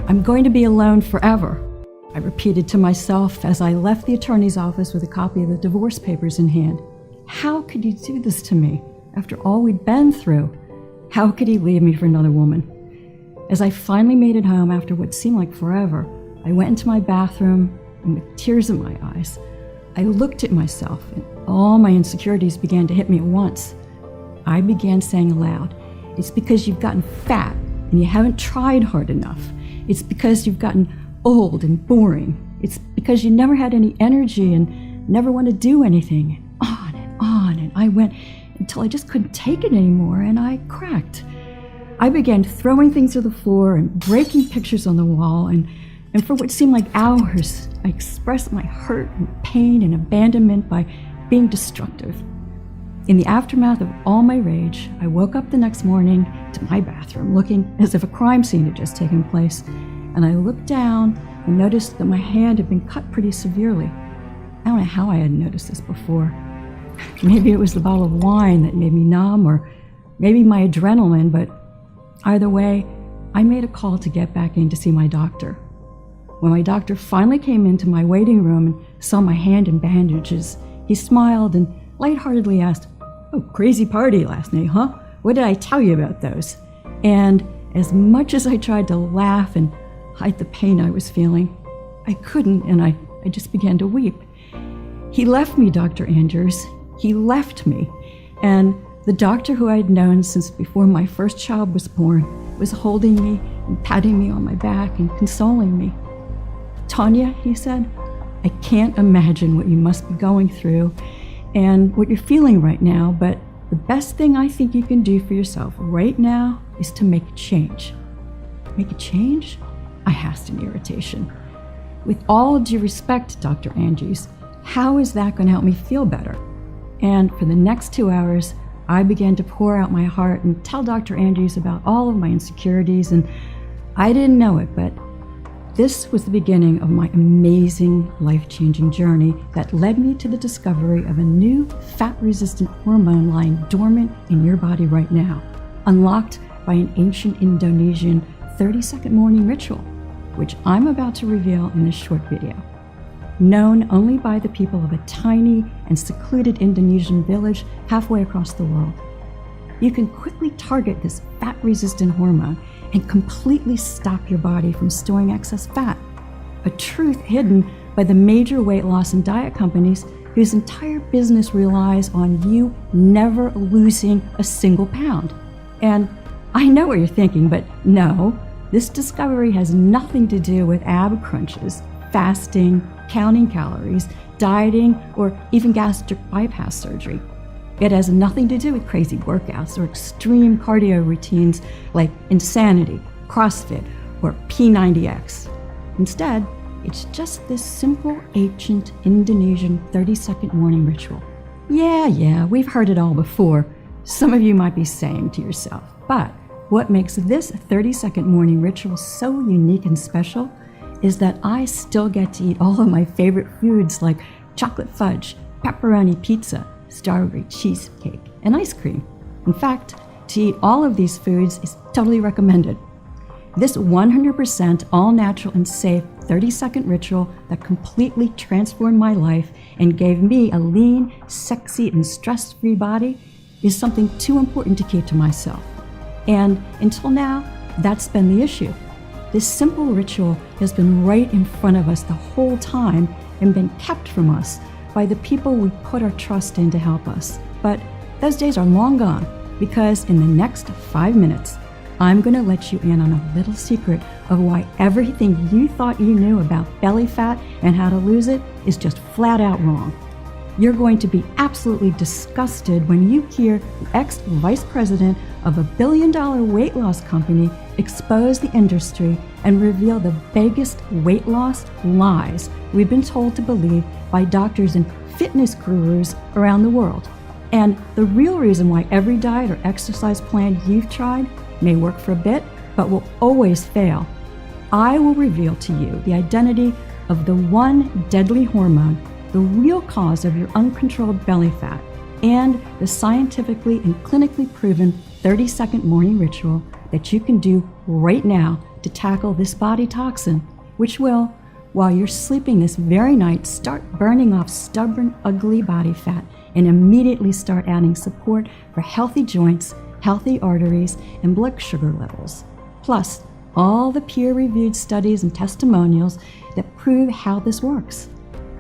I'm going to be alone forever, I repeated to myself as I left the attorney's office with a copy of the divorce papers in hand. How could he do this to me after all we'd been through? How could he leave me for another woman? As I finally made it home after what seemed like forever, I went into my bathroom and with tears in my eyes, I looked at myself and all my insecurities began to hit me at once. I began saying aloud, "It's because you've gotten fat and you haven't tried hard enough. It's because you've gotten old and boring. It's because you never had any energy and never want to do anything." And I went until I just couldn't take it anymore and I cracked. I began throwing things to the floor and breaking pictures on the wall, and for what seemed like hours, I expressed my hurt and pain and abandonment by being destructive. In the aftermath of all my rage, I woke up the next morning to my bathroom looking as if a crime scene had just taken place, and I looked down and noticed that my hand had been cut pretty severely. I don't know how I hadn't noticed this before. Maybe it was the bottle of wine that made me numb, or maybe my adrenaline, but either way, I made a call to get back in to see my doctor. When my doctor finally came into my waiting room and saw my hand in bandages, he smiled and lightheartedly asked, "Oh, crazy party last night, huh? What did I tell you about those?" And as much as I tried to laugh and hide the pain I was feeling, I couldn't, and I just began to weep. He left me, Dr. Andrews. He left me. And the doctor who I had known since before my first child was born was holding me and patting me on my back and consoling me. "Tanya," he said, "I can't imagine what you must be going through and what you're feeling right now, but the best thing I think you can do for yourself right now is to make a change." "Make a change?" I asked in irritation. "With all due respect, Dr. Andrews, how is that going to help me feel better?" And for the next 2 hours, I began to pour out my heart and tell Dr. Andrews about all of my insecurities, and I didn't know it, but this was the beginning of my amazing, life-changing journey that led me to the discovery of a new fat-resistant hormone lying dormant in your body right now, unlocked by an ancient Indonesian 30-second morning ritual, which I'm about to reveal in this short video. Known only by the people of a tiny and secluded Indonesian village halfway across the world. You can quickly target this fat-resistant hormone and completely stop your body from storing excess fat, a truth hidden by the major weight loss and diet companies whose entire business relies on you never losing a single pound. And I know what you're thinking, but no, this discovery has nothing to do with ab crunches, fasting, counting calories, dieting, or even gastric bypass surgery. It has nothing to do with crazy workouts or extreme cardio routines like Insanity, CrossFit, or P90X. Instead, it's just this simple, ancient Indonesian 30-second morning ritual. Yeah, we've heard it all before, some of you might be saying to yourself. But what makes this 30-second morning ritual so unique and special is that I still get to eat all of my favorite foods like chocolate fudge, pepperoni pizza, strawberry cheesecake, and ice cream. In fact, to eat all of these foods is totally recommended. This 100% all-natural and safe 30-second ritual that completely transformed my life and gave me a lean, sexy, and stress-free body is something too important to keep to myself. And until now, that's been the issue. This simple ritual has been right in front of us the whole time and been kept from us by the people we put our trust in to help us. But those days are long gone, because in the next 5 minutes, I'm going to let you in on a little secret of why everything you thought you knew about belly fat and how to lose it is just flat out wrong. You're going to be absolutely disgusted when you hear the ex-vice president of a billion-dollar weight loss company expose the industry and reveal the biggest weight loss lies we've been told to believe by doctors and fitness gurus around the world. And the real reason why every diet or exercise plan you've tried may work for a bit, but will always fail. I will reveal to you the identity of the one deadly hormone, the real cause of your uncontrolled belly fat, and the scientifically and clinically proven 30-second morning ritual that you can do right now to tackle this body toxin, which will, while you're sleeping this very night, start burning off stubborn, ugly body fat and immediately start adding support for healthy joints, healthy arteries, and blood sugar levels. Plus, all the peer-reviewed studies and testimonials that prove how this works.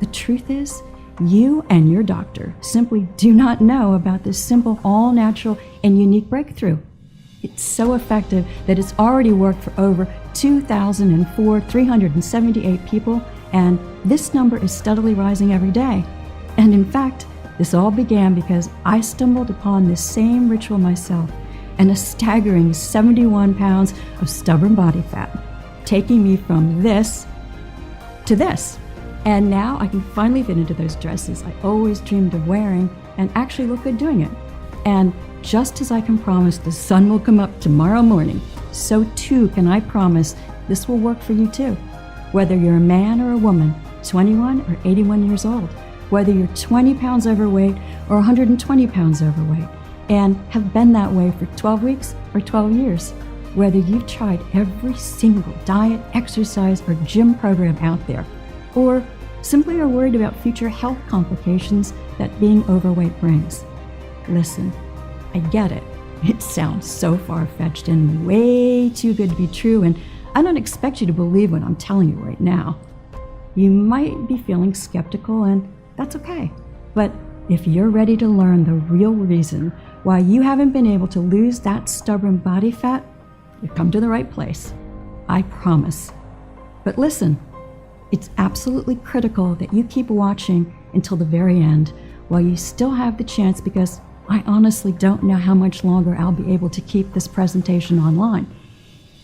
The truth is, you and your doctor simply do not know about this simple, all-natural, and unique breakthrough. It's so effective that it's already worked for over 378 people, and this number is steadily rising every day. And in fact, this all began because I stumbled upon this same ritual myself and a staggering 71 pounds of stubborn body fat, taking me from this to this. And now I can finally fit into those dresses I always dreamed of wearing and actually look good doing it. And just as I can promise the sun will come up tomorrow morning, so too can I promise this will work for you too. Whether you're a man or a woman, 21 or 81 years old, whether you're 20 pounds overweight or 120 pounds overweight, and have been that way for 12 weeks or 12 years, whether you've tried every single diet, exercise, or gym program out there, or simply are worried about future health complications that being overweight brings. Listen, I get it. It sounds so far-fetched and way too good to be true, and I don't expect you to believe what I'm telling you right now. You might be feeling skeptical, and that's okay. But if you're ready to learn the real reason why you haven't been able to lose that stubborn body fat, you've come to the right place. I promise. But listen, it's absolutely critical that you keep watching until the very end while you still have the chance, because I honestly don't know how much longer I'll be able to keep this presentation online.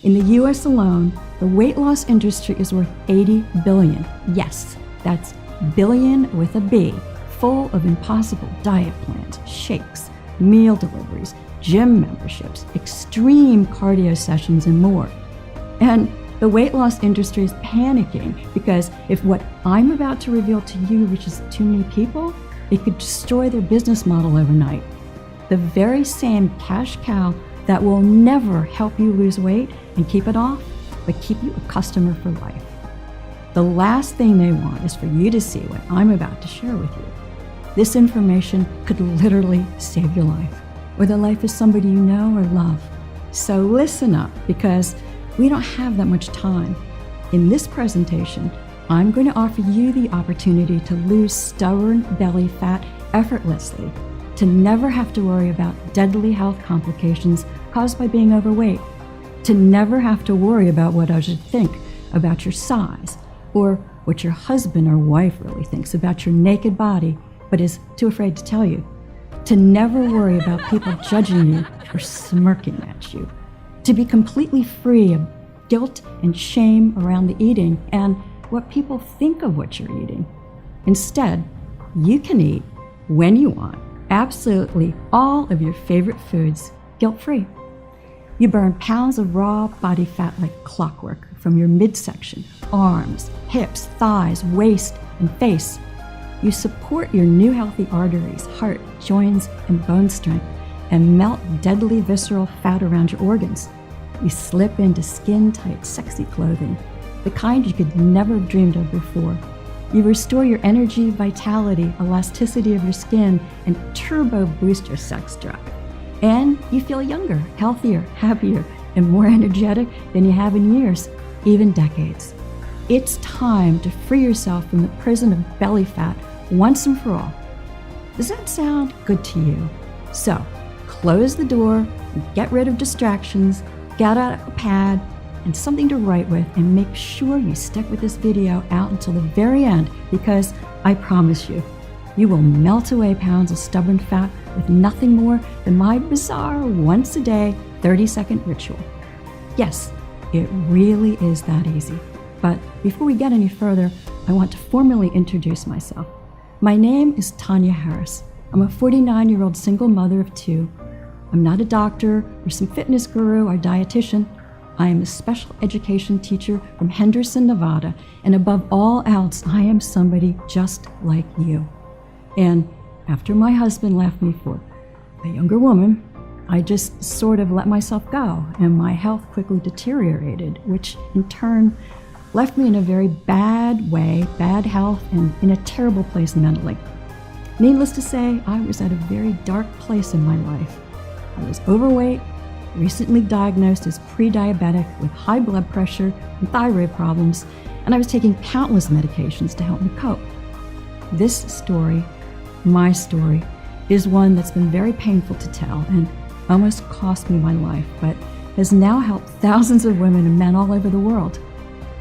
In the US alone, the weight loss industry is worth $80 billion. Yes, that's billion with a B, full of impossible diet plans, shakes, meal deliveries, gym memberships, extreme cardio sessions, and more. And the weight loss industry is panicking because if what I'm about to reveal to you reaches too many people, it could destroy their business model overnight. The very same cash cow that will never help you lose weight and keep it off, but keep you a customer for life. The last thing they want is for you to see what I'm about to share with you. This information could literally save your life, or the life of somebody you know or love. So listen up, because we don't have that much time. In this presentation, I'm going to offer you the opportunity to lose stubborn belly fat effortlessly, to never have to worry about deadly health complications caused by being overweight, to never have to worry about what others think about your size, or what your husband or wife really thinks about your naked body but is too afraid to tell you, to never worry about people judging you or smirking at you, to be completely free of guilt and shame around the eating and what people think of what you're eating. Instead, you can eat when you want absolutely all of your favorite foods guilt-free. You burn pounds of raw body fat like clockwork from your midsection, arms, hips, thighs, waist, and face. You support your new healthy arteries, heart, joints, and bone strength, and melt deadly visceral fat around your organs. You slip into skin-tight, sexy clothing, the kind you could never have dreamed of before. You restore your energy, vitality, elasticity of your skin, and turbo boost your sex drive. And you feel younger, healthier, happier, and more energetic than you have in years, even decades. It's time to free yourself from the prison of belly fat once and for all. Does that sound good to you? So, close the door, get rid of distractions, get out a pad and something to write with, and make sure you stick with this video out until the very end, because I promise you, you will melt away pounds of stubborn fat with nothing more than my bizarre once-a-day 30-second ritual. Yes, it really is that easy. But before we get any further, I want to formally introduce myself. My name is Tanya Harris. I'm a 49-year-old single mother of 2. I'm not a doctor or some fitness guru or dietitian. I am a special education teacher from Henderson, Nevada, and above all else, I am somebody just like you. And after my husband left me for a younger woman, I just sort of let myself go, and my health quickly deteriorated, which in turn left me in a very bad way, bad health, and in a terrible place mentally. Needless to say, I was at a very dark place in my life. I was overweight, recently diagnosed as pre-diabetic with high blood pressure and thyroid problems, and I was taking countless medications to help me cope. This story, my story, is one that's been very painful to tell and almost cost me my life, but has now helped thousands of women and men all over the world.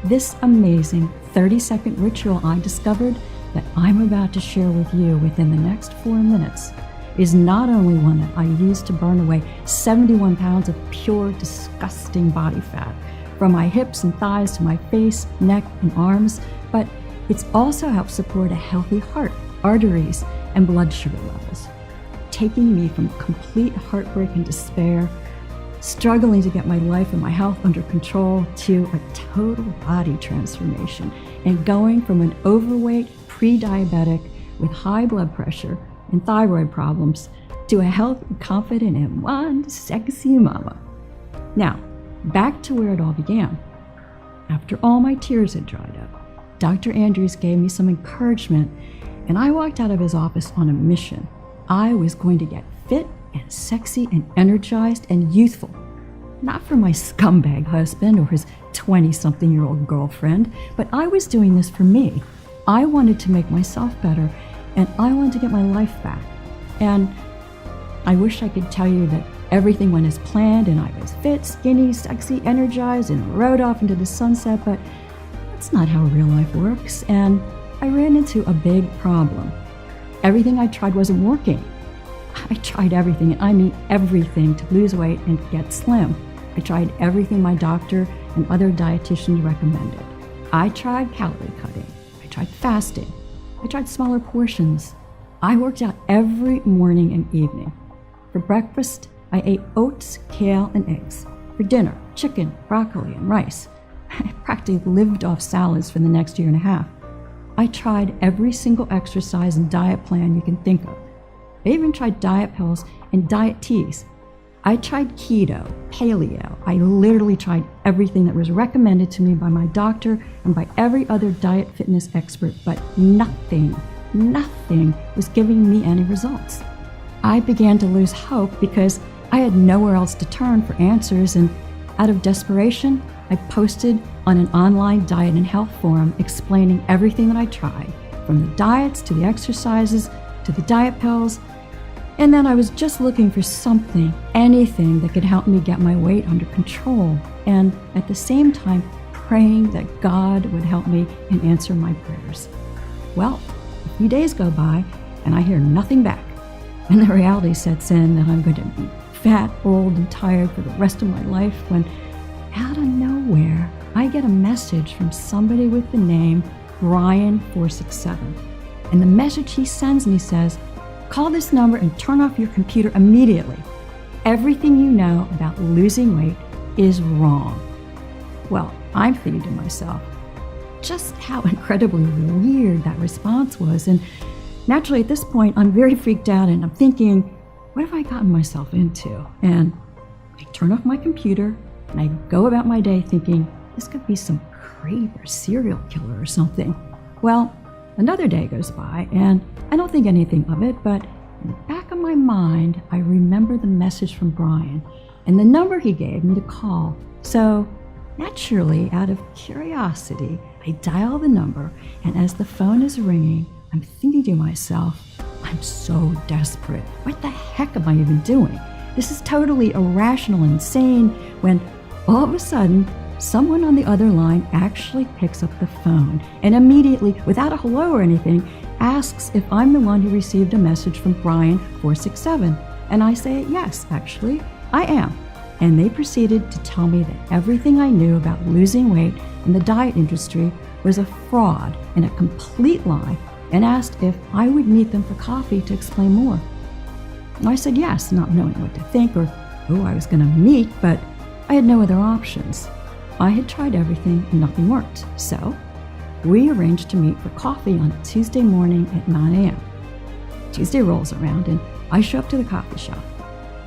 This amazing 30-second ritual I discovered that I'm about to share with you within the next 4 minutes is not only one that I use to burn away 71 pounds of pure, disgusting body fat from my hips and thighs to my face, neck, and arms, but it's also helped support a healthy heart, arteries, and blood sugar levels, taking me from complete heartbreak and despair, struggling to get my life and my health under control, to a total body transformation, and going from an overweight pre-diabetic with high blood pressure and thyroid problems to a healthy, confident, and one sexy mama. Now, back to where it all began. After all my tears had dried up, Dr. Andrews gave me some encouragement, and I walked out of his office on a mission. I was going to get fit and sexy and energized and youthful. Not for my scumbag husband or his 20-something-year-old girlfriend, but I was doing this for me. I wanted to make myself better, and I wanted to get my life back. And I wish I could tell you that everything went as planned and I was fit, skinny, sexy, energized, and rode off into the sunset, but that's not how real life works, and I ran into a big problem. Everything I tried wasn't working. I tried everything, and I mean everything, to lose weight and get slim. I tried everything my doctor and other dietitians recommended. I tried calorie cutting. I tried fasting. I tried smaller portions. I worked out every morning and evening. For breakfast, I ate oats, kale, and eggs. For dinner, chicken, broccoli, and rice. I practically lived off salads for the next year and a half. I tried every single exercise and diet plan you can think of. I even tried diet pills and diet teas. I tried keto, paleo. I literally tried everything that was recommended to me by my doctor and by every other diet fitness expert, but nothing was giving me any results. I began to lose hope because I had nowhere else to turn for answers, and out of desperation, I posted on an online diet and health forum explaining everything that I tried, from the diets to the exercises to the diet pills. And then I was just looking for something, anything that could help me get my weight under control, and at the same time praying that God would help me and answer my prayers. Well, a few days go by and I hear nothing back, and the reality sets in that I'm going to be fat, old, and tired for the rest of my life, when out of nowhere I get a message from somebody with the name Brian467. And the message he sends me says, "Call this number and turn off your computer immediately. Everything you know about losing weight is wrong." Well, I'm thinking to myself, just how incredibly weird that response was. And naturally, at this point, I'm very freaked out, and I'm thinking, what have I gotten myself into? And I turn off my computer and I go about my day thinking, this could be some creep or serial killer or something. Well, another day goes by and I don't think anything of it, but in the back of my mind, I remember the message from Brian and the number he gave me to call. So naturally, out of curiosity, I dial the number, and as the phone is ringing, I'm thinking to myself, I'm so desperate. What the heck am I even doing? This is totally irrational and insane, when all of a sudden, someone on the other line actually picks up the phone and immediately, without a hello or anything, asks if I'm the one who received a message from Brian467. And I say, yes, actually, I am. And they proceeded to tell me that everything I knew about losing weight in the diet industry was a fraud and a complete lie, and asked if I would meet them for coffee to explain more. I said yes, not knowing what to think or who I was going to meet, but I had no other options. I had tried everything and nothing worked, so we arranged to meet for coffee on a Tuesday morning at 9 a.m. Tuesday rolls around and I show up to the coffee shop.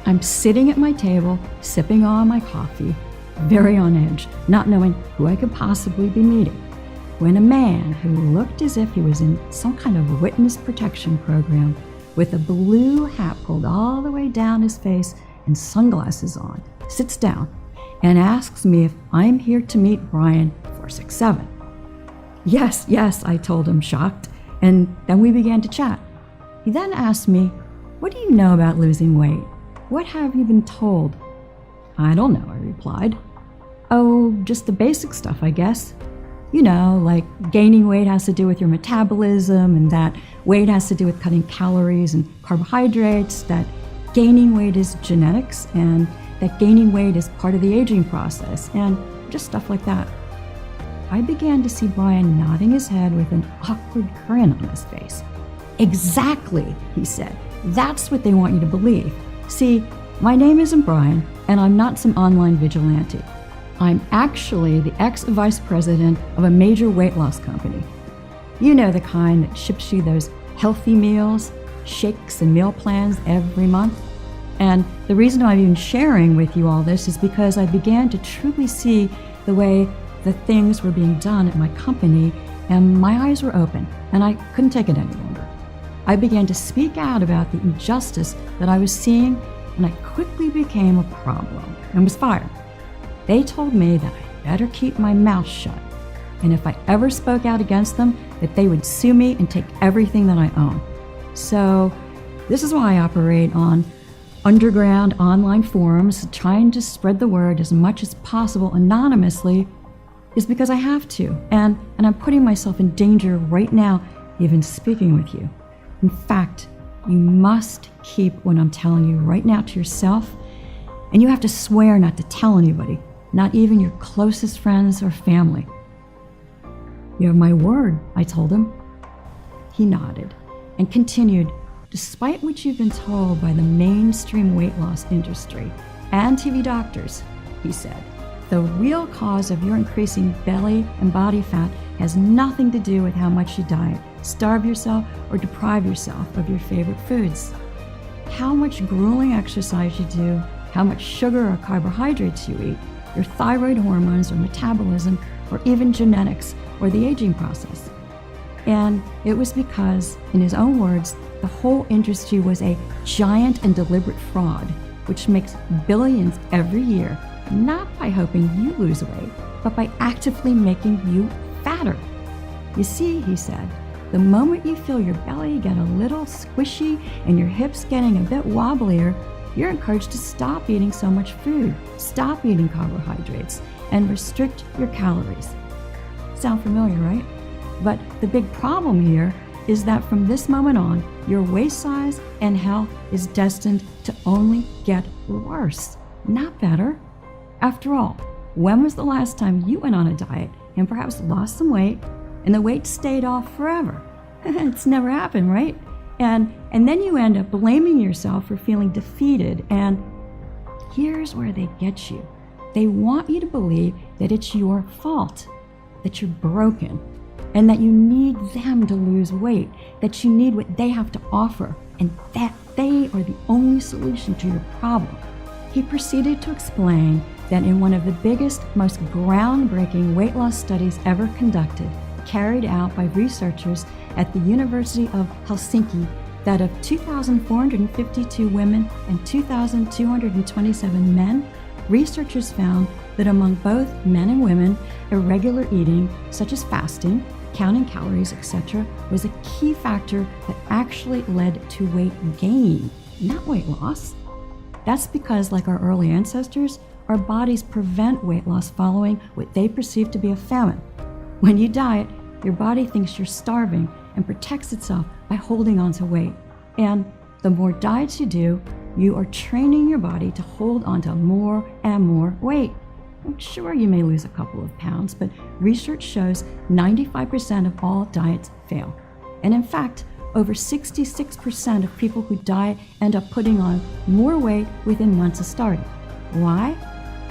I'm sitting at my table, sipping on my coffee, very on edge, not knowing who I could possibly be meeting, when a man who looked as if he was in some kind of witness protection program with a blue hat pulled all the way down his face and sunglasses on sits down and asks me if I'm here to meet Brian 467. Yes, I told him, shocked, and then we began to chat. He then asked me, "What do you know about losing weight? What have you been told?" "I don't know," I replied. "Oh, just the basic stuff, I guess. You know, like gaining weight has to do with your metabolism, and that weight has to do with cutting calories and carbohydrates, that gaining weight is genetics, and that gaining weight is part of the aging process, and just stuff like that." I began to see Brian nodding his head with an awkward grin on his face. "Exactly," he said. "That's what they want you to believe. See, my name isn't Brian, and I'm not some online vigilante. I'm actually the ex-vice president of a major weight loss company. You know, the kind that ships you those healthy meals, shakes, and meal plans every month. And the reason I'm even sharing with you all this is because I began to truly see the way the things were being done at my company, and my eyes were open, and I couldn't take it any longer. I began to speak out about the injustice that I was seeing, and I quickly became a problem and was fired. They told me that I better keep my mouth shut, and if I ever spoke out against them, that they would sue me and take everything that I own. So this is why I operate on underground online forums, trying to spread the word as much as possible anonymously, is because I have to, and I'm putting myself in danger right now, even speaking with you. In fact, you must keep what I'm telling you right now to yourself, and you have to swear not to tell anybody, not even your closest friends or family." "You have my word," I told him. He nodded and continued, "Despite what you've been told by the mainstream weight loss industry and TV doctors," he said, "the real cause of your increasing belly and body fat has nothing to do with how much you diet, starve yourself, or deprive yourself of your favorite foods. How much grueling exercise you do, how much sugar or carbohydrates you eat, your thyroid hormones or metabolism, or even genetics or the aging process." And it was because, in his own words, the whole industry was a giant and deliberate fraud, which makes billions every year, not by hoping you lose weight, but by actively making you fatter. "You see," he said, "the moment you feel your belly get a little squishy and your hips getting a bit wobblier, you're encouraged to stop eating so much food, stop eating carbohydrates, and restrict your calories." Sound familiar, right? But the big problem here is that from this moment on, your waist size and health is destined to only get worse, not better. After all, when was the last time you went on a diet and perhaps lost some weight and the weight stayed off forever? It's never happened, right? And then you end up blaming yourself for feeling defeated, and here's where they get you. They want you to believe that it's your fault, that you're broken, and that you need them to lose weight, that you need what they have to offer, and that they are the only solution to your problem. He proceeded to explain that in one of the biggest, most groundbreaking weight loss studies ever conducted, carried out by researchers at the University of Helsinki, that of 2,452 women and 2,227 men, researchers found that among both men and women, irregular eating, such as fasting, counting calories, etc., was a key factor that actually led to weight gain, not weight loss. That's because, like our early ancestors, our bodies prevent weight loss following what they perceive to be a famine. When you diet, your body thinks you're starving and protects itself by holding on to weight. And the more diets you do, you are training your body to hold on to more and more weight. I'm sure you may lose a couple of pounds, but research shows 95% of all diets fail. And in fact, over 66% of people who diet end up putting on more weight within months of starting. Why?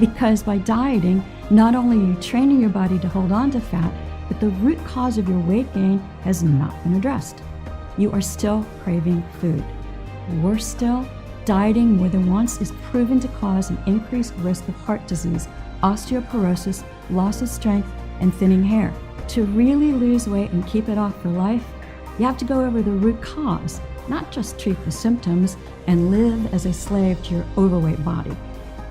Because by dieting, not only are you training your body to hold on to fat, but the root cause of your weight gain has not been addressed. You are still craving food. Worse still, Dieting more than once is proven to cause an increased risk of heart disease, osteoporosis, loss of strength, and thinning hair. To really lose weight and keep it off for life, you have to go over the root cause, not just treat the symptoms and live as a slave to your overweight body,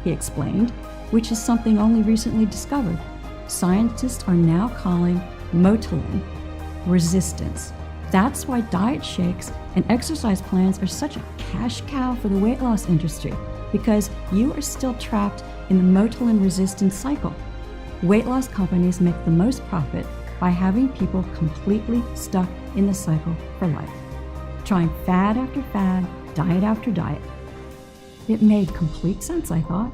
he explained, which is something only recently discovered. Scientists are now calling Motilin resistance. That's why diet shakes and exercise plans are such a cash cow for the weight loss industry, because you are still trapped in the Motilin resistance cycle. Weight loss companies make the most profit by having people completely stuck in the cycle for life, trying fad after fad, diet after diet. It made complete sense, I thought.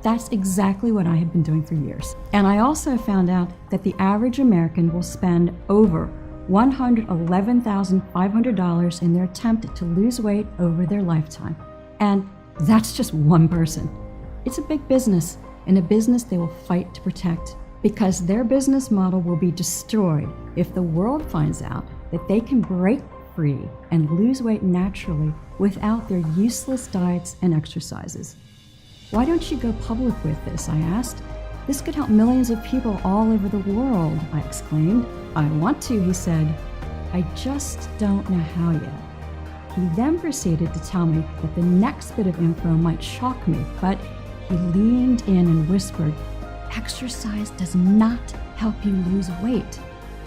That's exactly what I had been doing for years. And I also found out that the average American will spend over $111,500 in their attempt to lose weight over their lifetime. And that's just one person. It's a big business, and a business they will fight to protect, because their business model will be destroyed if the world finds out that they can break free and lose weight naturally without their useless diets and exercises. Why don't you go public with this? I asked. This could help millions of people all over the world, I exclaimed. I want to, he said. I just don't know how yet. He then proceeded to tell me that the next bit of info might shock me, but he leaned in and whispered, exercise does not help you lose weight.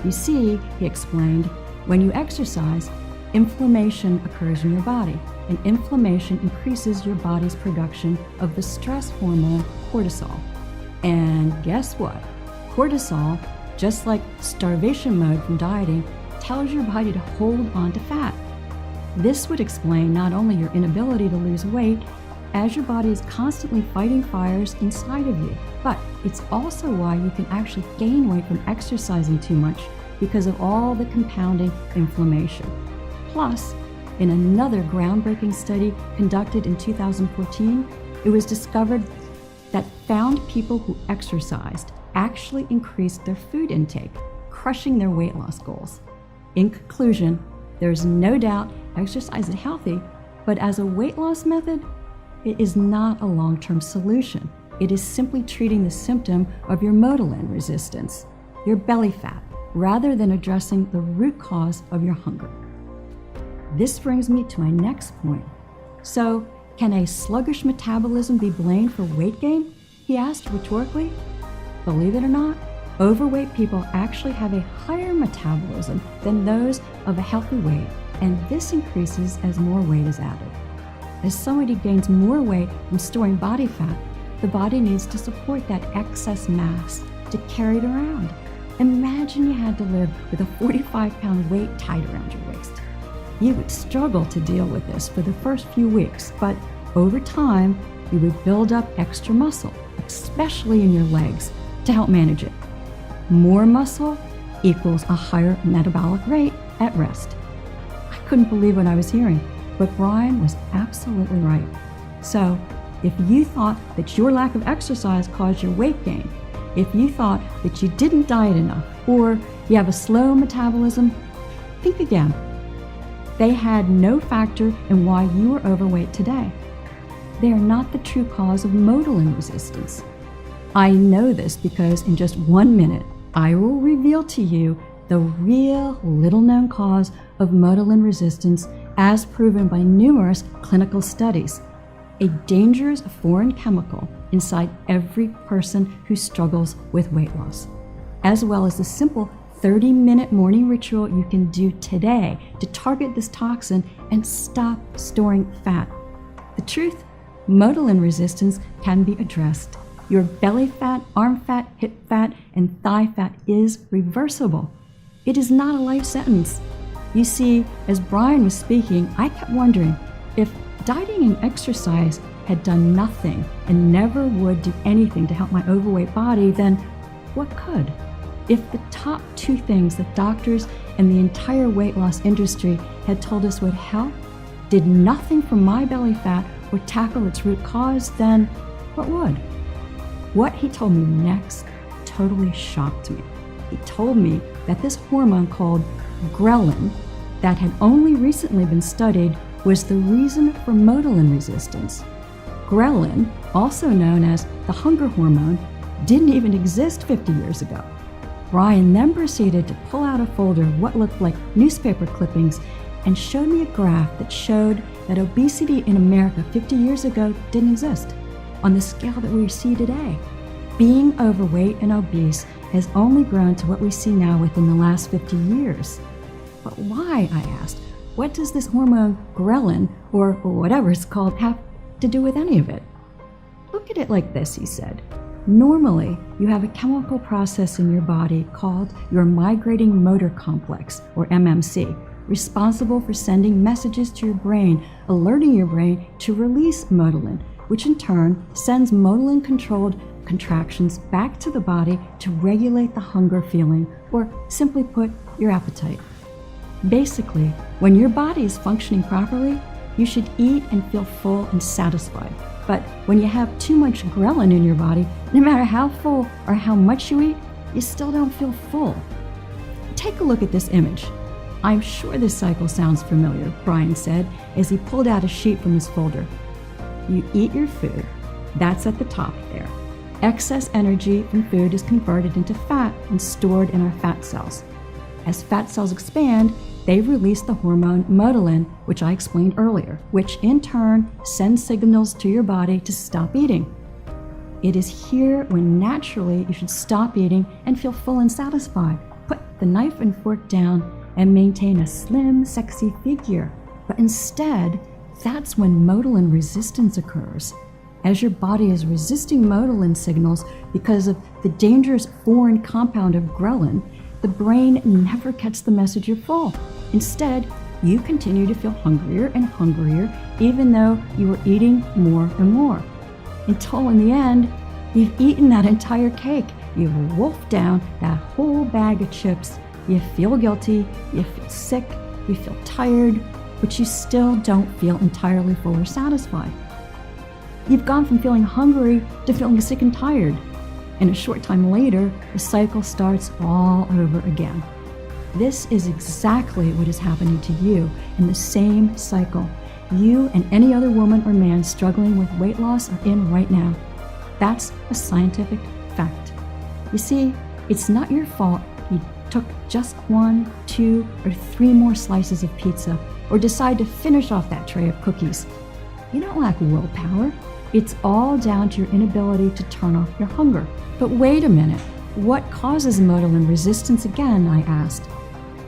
You see, he explained, when you exercise, inflammation occurs in your body, and inflammation increases your body's production of the stress hormone cortisol. And guess what? Cortisol, just like starvation mode from dieting, tells your body to hold on to fat. This would explain not only your inability to lose weight, as your body is constantly fighting fires inside of you, but it's also why you can actually gain weight from exercising too much because of all the compounding inflammation. Plus, in another groundbreaking study conducted in 2014, it was discovered that found people who exercised actually increased their food intake, crushing their weight loss goals. In conclusion, there is no doubt exercise is healthy, but as a weight loss method, it is not a long-term solution. It is simply treating the symptom of your Motilin resistance, your belly fat, rather than addressing the root cause of your hunger. This brings me to my next point. So, can a sluggish metabolism be blamed for weight gain? He asked rhetorically. Believe it or not, overweight people actually have a higher metabolism than those of a healthy weight, and this increases as more weight is added. As somebody gains more weight from storing body fat, the body needs to support that excess mass to carry it around. Imagine you had to live with a 45-pound weight tied around your waist. You would struggle to deal with this for the first few weeks, but over time, you would build up extra muscle, especially in your legs, to help manage it. More muscle equals a higher metabolic rate at rest. I couldn't believe what I was hearing, but Brian was absolutely right. So, if you thought that your lack of exercise caused your weight gain, if you thought that you didn't diet enough, or you have a slow metabolism, think again. They had no factor in why you are overweight today. They are not the true cause of Motilin resistance. I know this because in just 1 minute, I will reveal to you the real little-known cause of Motilin resistance as proven by numerous clinical studies, a dangerous foreign chemical inside every person who struggles with weight loss, as well as the simple 30-minute morning ritual you can do today to target this toxin and stop storing fat. The truth, Motilin resistance can be addressed. Your belly fat, arm fat, hip fat, and thigh fat is reversible. It is not a life sentence. You see, as Brian was speaking, I kept wondering if dieting and exercise had done nothing and never would do anything to help my overweight body, then what could? If the top 2 things that doctors and the entire weight loss industry had told us would help did nothing for my belly fat or tackle its root cause, then what would? What he told me next totally shocked me. He told me that this hormone called ghrelin, that had only recently been studied, was the reason for Motilin resistance. Ghrelin, also known as the hunger hormone, didn't even exist 50 years ago. Brian then proceeded to pull out a folder of what looked like newspaper clippings and showed me a graph that showed that obesity in America 50 years ago didn't exist on the scale that we see today. Being overweight and obese has only grown to what we see now within the last 50 years. But why, I asked, what does this hormone ghrelin, or whatever it's called, have to do with any of it? Look at it like this, he said. Normally, you have a chemical process in your body called your migrating motor complex, or MMC, responsible for sending messages to your brain, alerting your brain to release Motilin, which in turn sends Motilin-controlled contractions back to the body to regulate the hunger feeling, or simply put, your appetite. Basically, when your body is functioning properly, you should eat and feel full and satisfied. But when you have too much ghrelin in your body, no matter how full or how much you eat, you still don't feel full. Take a look at this image. I'm sure this cycle sounds familiar, Brian said as he pulled out a sheet from his folder. You eat your food. That's at the top there. Excess energy from food is converted into fat and stored in our fat cells. As fat cells expand, they release the hormone Motilin, which I explained earlier, which in turn sends signals to your body to stop eating. It is here when naturally you should stop eating and feel full and satisfied. Put the knife and fork down and maintain a slim, sexy figure. But instead, that's when Motilin resistance occurs. As your body is resisting Motilin signals because of the dangerous foreign compound of ghrelin, the brain never gets the message you're full. Instead, you continue to feel hungrier and hungrier, even though you are eating more and more. Until in the end, you've eaten that entire cake. You've wolfed down that whole bag of chips. You feel guilty, you feel sick, you feel tired, but you still don't feel entirely full or satisfied. You've gone from feeling hungry to feeling sick and tired. And a short time later, the cycle starts all over again. This is exactly what is happening to you in the same cycle you and any other woman or man struggling with weight loss are in right now. That's a scientific fact. You see, it's not your fault you took just 1, 2, or 3 more slices of pizza or decide to finish off that tray of cookies. You don't lack willpower. It's all down to your inability to turn off your hunger. But wait a minute, what causes Motilin resistance again, I asked.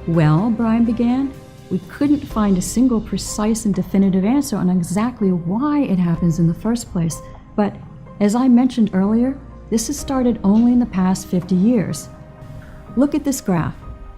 Well, Brian began, we couldn't find a single precise and definitive answer on exactly why it happens in the first place. But as I mentioned earlier, this has started only in the past 50 years. Look at this graph.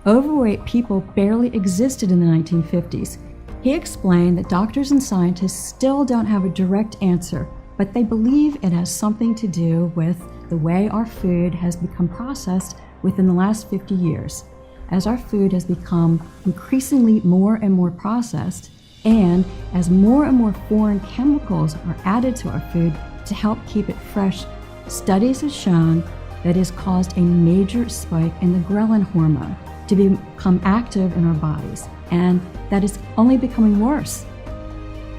Overweight people barely existed in the 1950s. He explained that doctors and scientists still don't have a direct answer, but they believe it has something to do with the way our food has become processed within the last 50 years. As our food has become increasingly more and more processed, and as more and more foreign chemicals are added to our food to help keep it fresh, studies have shown that it has caused a major spike in the ghrelin hormone to become active in our bodies, and that is only becoming worse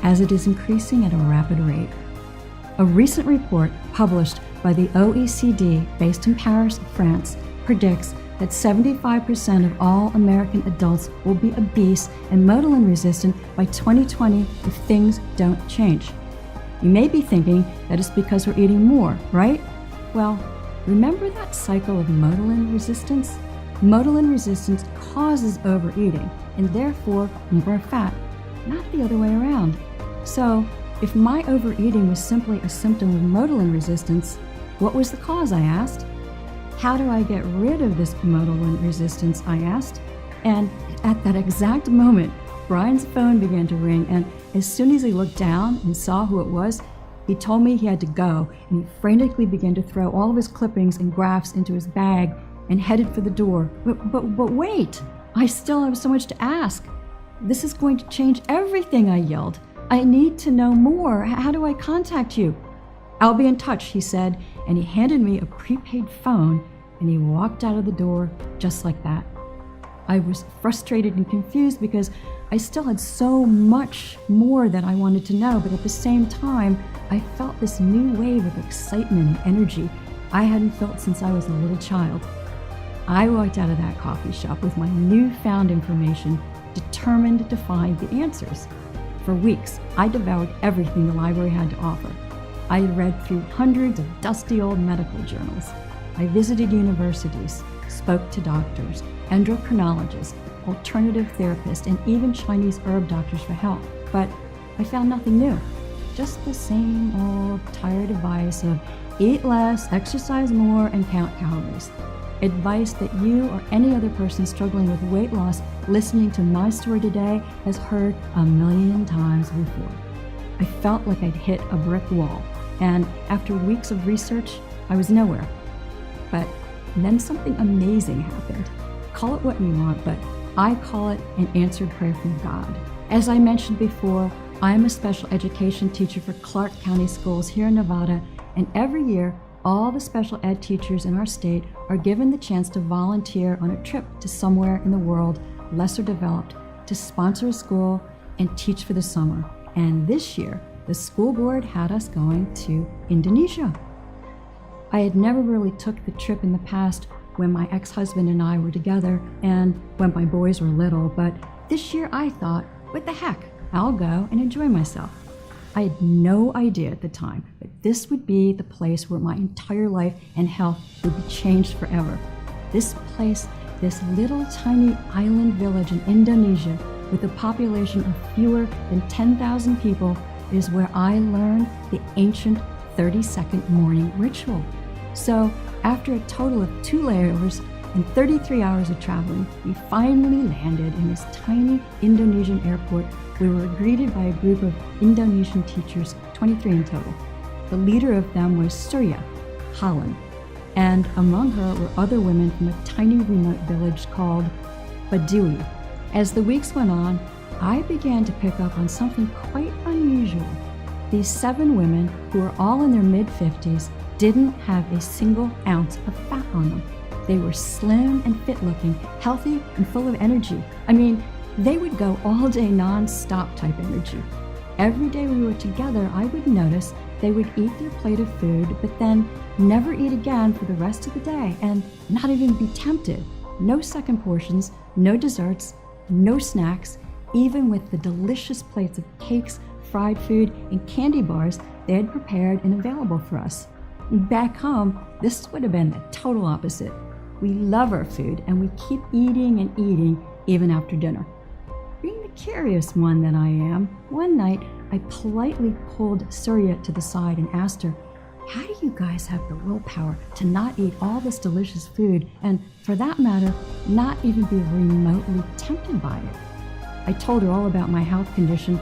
as it is increasing at a rapid rate. A recent report published by the OECD, based in Paris, France, predicts that 75% of all American adults will be obese and Motilin resistant by 2020 if things don't change. You may be thinking that it's because we're eating more, right? Well, remember that cycle of Motilin resistance? Motilin resistance causes overeating and therefore more fat, not the other way around. So, if my overeating was simply a symptom of Motilin resistance, what was the cause, I asked? How do I get rid of this Motilin resistance, I asked. And at that exact moment, Brian's phone began to ring, and as soon as he looked down and saw who it was, he told me he had to go, and he frantically began to throw all of his clippings and graphs into his bag and headed for the door. But wait, I still have so much to ask. This is going to change everything, I yelled. I need to know more. How do I contact you? I'll be in touch, he said, and he handed me a prepaid phone, and he walked out of the door just like that. I was frustrated and confused because I still had so much more that I wanted to know, but at the same time, I felt this new wave of excitement and energy I hadn't felt since I was a little child. I walked out of that coffee shop with my newfound information, determined to find the answers. For weeks, I devoured everything the library had to offer. I read through hundreds of dusty old medical journals. I visited universities, spoke to doctors, endocrinologists, alternative therapists, and even Chinese herb doctors for help. But I found nothing new. Just the same old tired advice of eat less, exercise more, and count calories. Advice that you or any other person struggling with weight loss listening to my story today has heard a million times before. I felt like I'd hit a brick wall, and after weeks of research, I was nowhere. But then something amazing happened. Call it what you want, but I call it an answered prayer from God. As I mentioned before, I'm a special education teacher for Clark County Schools here in Nevada, and every year, all the special ed teachers in our state are given the chance to volunteer on a trip to somewhere in the world lesser developed to sponsor a school and teach for the summer. And this year, the school board had us going to Indonesia. I had never really took the trip in the past when my ex-husband and I were together and when my boys were little, but this year I thought, what the heck, I'll go and enjoy myself. I had no idea at the time that this would be the place where my entire life and health would be changed forever. This place, this little tiny island village in Indonesia with a population of fewer than 10,000 people, is where I learned the ancient 30-second morning ritual. So after a total of 2 layovers and 33 hours of traveling, we finally landed in this tiny Indonesian airport. We were greeted by a group of Indonesian teachers, 23 in total. The leader of them was Surya, Holland, and among her were other women from a tiny remote village called Baduy. As the weeks went on, I began to pick up on something quite unusual. These 7 women, who were all in their mid-50s, didn't have a single ounce of fat on them. They were slim and fit-looking, healthy and full of energy. I mean, they would go all day non-stop type energy. Every day we were together, I would notice they would eat their plate of food, but then never eat again for the rest of the day and not even be tempted. No second portions, no desserts, no snacks, even with the delicious plates of cakes, fried food, and candy bars they had prepared and available for us. Back home, this would have been the total opposite. We love our food and we keep eating and eating even after dinner. Being the curious one that I am, one night I politely pulled Surya to the side and asked her, how do you guys have the willpower to not eat all this delicious food and, for that matter, not even be remotely tempted by it? I told her all about my health condition,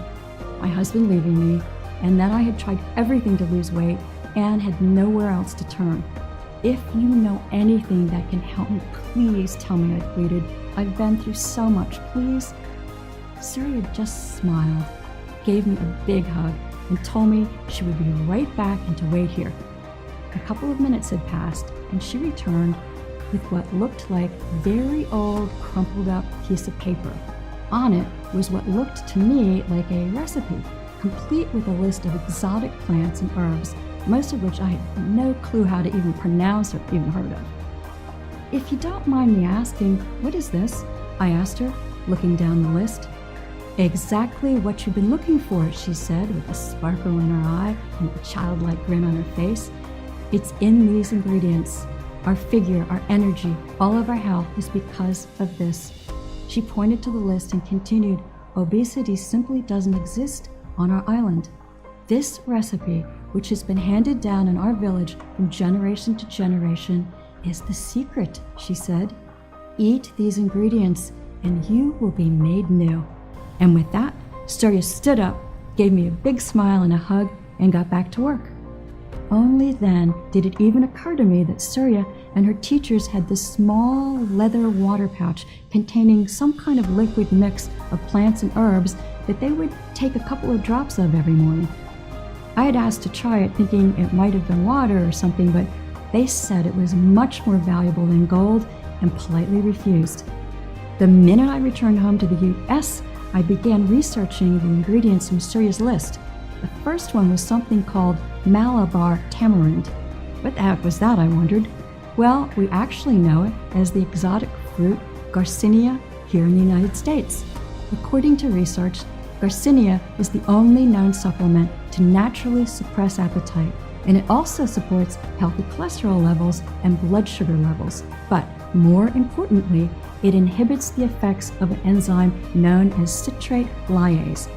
my husband leaving me, and that I had tried everything to lose weight and had nowhere else to turn. If you know anything that can help me, please tell me, I pleaded. I've been through so much, please. Surya just smiled, gave me a big hug, and told me she would be right back and to wait here. A couple of minutes had passed, and she returned with what looked like a very old, crumpled up piece of paper. On it was what looked to me like a recipe, complete with a list of exotic plants and herbs, most of which I had no clue how to even pronounce or even heard of. If you don't mind me asking, what is this? I asked her, looking down the list. Exactly what you've been looking for, she said, with a sparkle in her eye and a childlike grin on her face. It's in these ingredients. Our figure, our energy, all of our health is because of this. She pointed to the list and continued, obesity simply doesn't exist on our island. This recipe, which has been handed down in our village from generation to generation, is the secret, she said. Eat these ingredients and you will be made new. And with that, Surya stood up, gave me a big smile and a hug, and got back to work. Only then did it even occur to me that Surya and her teachers had this small leather water pouch containing some kind of liquid mix of plants and herbs that they would take a couple of drops of every morning. I had asked to try it, thinking it might have been water or something, but they said it was much more valuable than gold and politely refused. The minute I returned home to the U.S., I began researching the ingredients from Surya's list. The first one was something called Malabar tamarind. What the heck was that, I wondered? Well, we actually know it as the exotic fruit Garcinia here in the United States. According to research, Garcinia is the only known supplement to naturally suppress appetite, and it also supports healthy cholesterol levels and blood sugar levels. But more importantly, it inhibits the effects of an enzyme known as citrate lyase.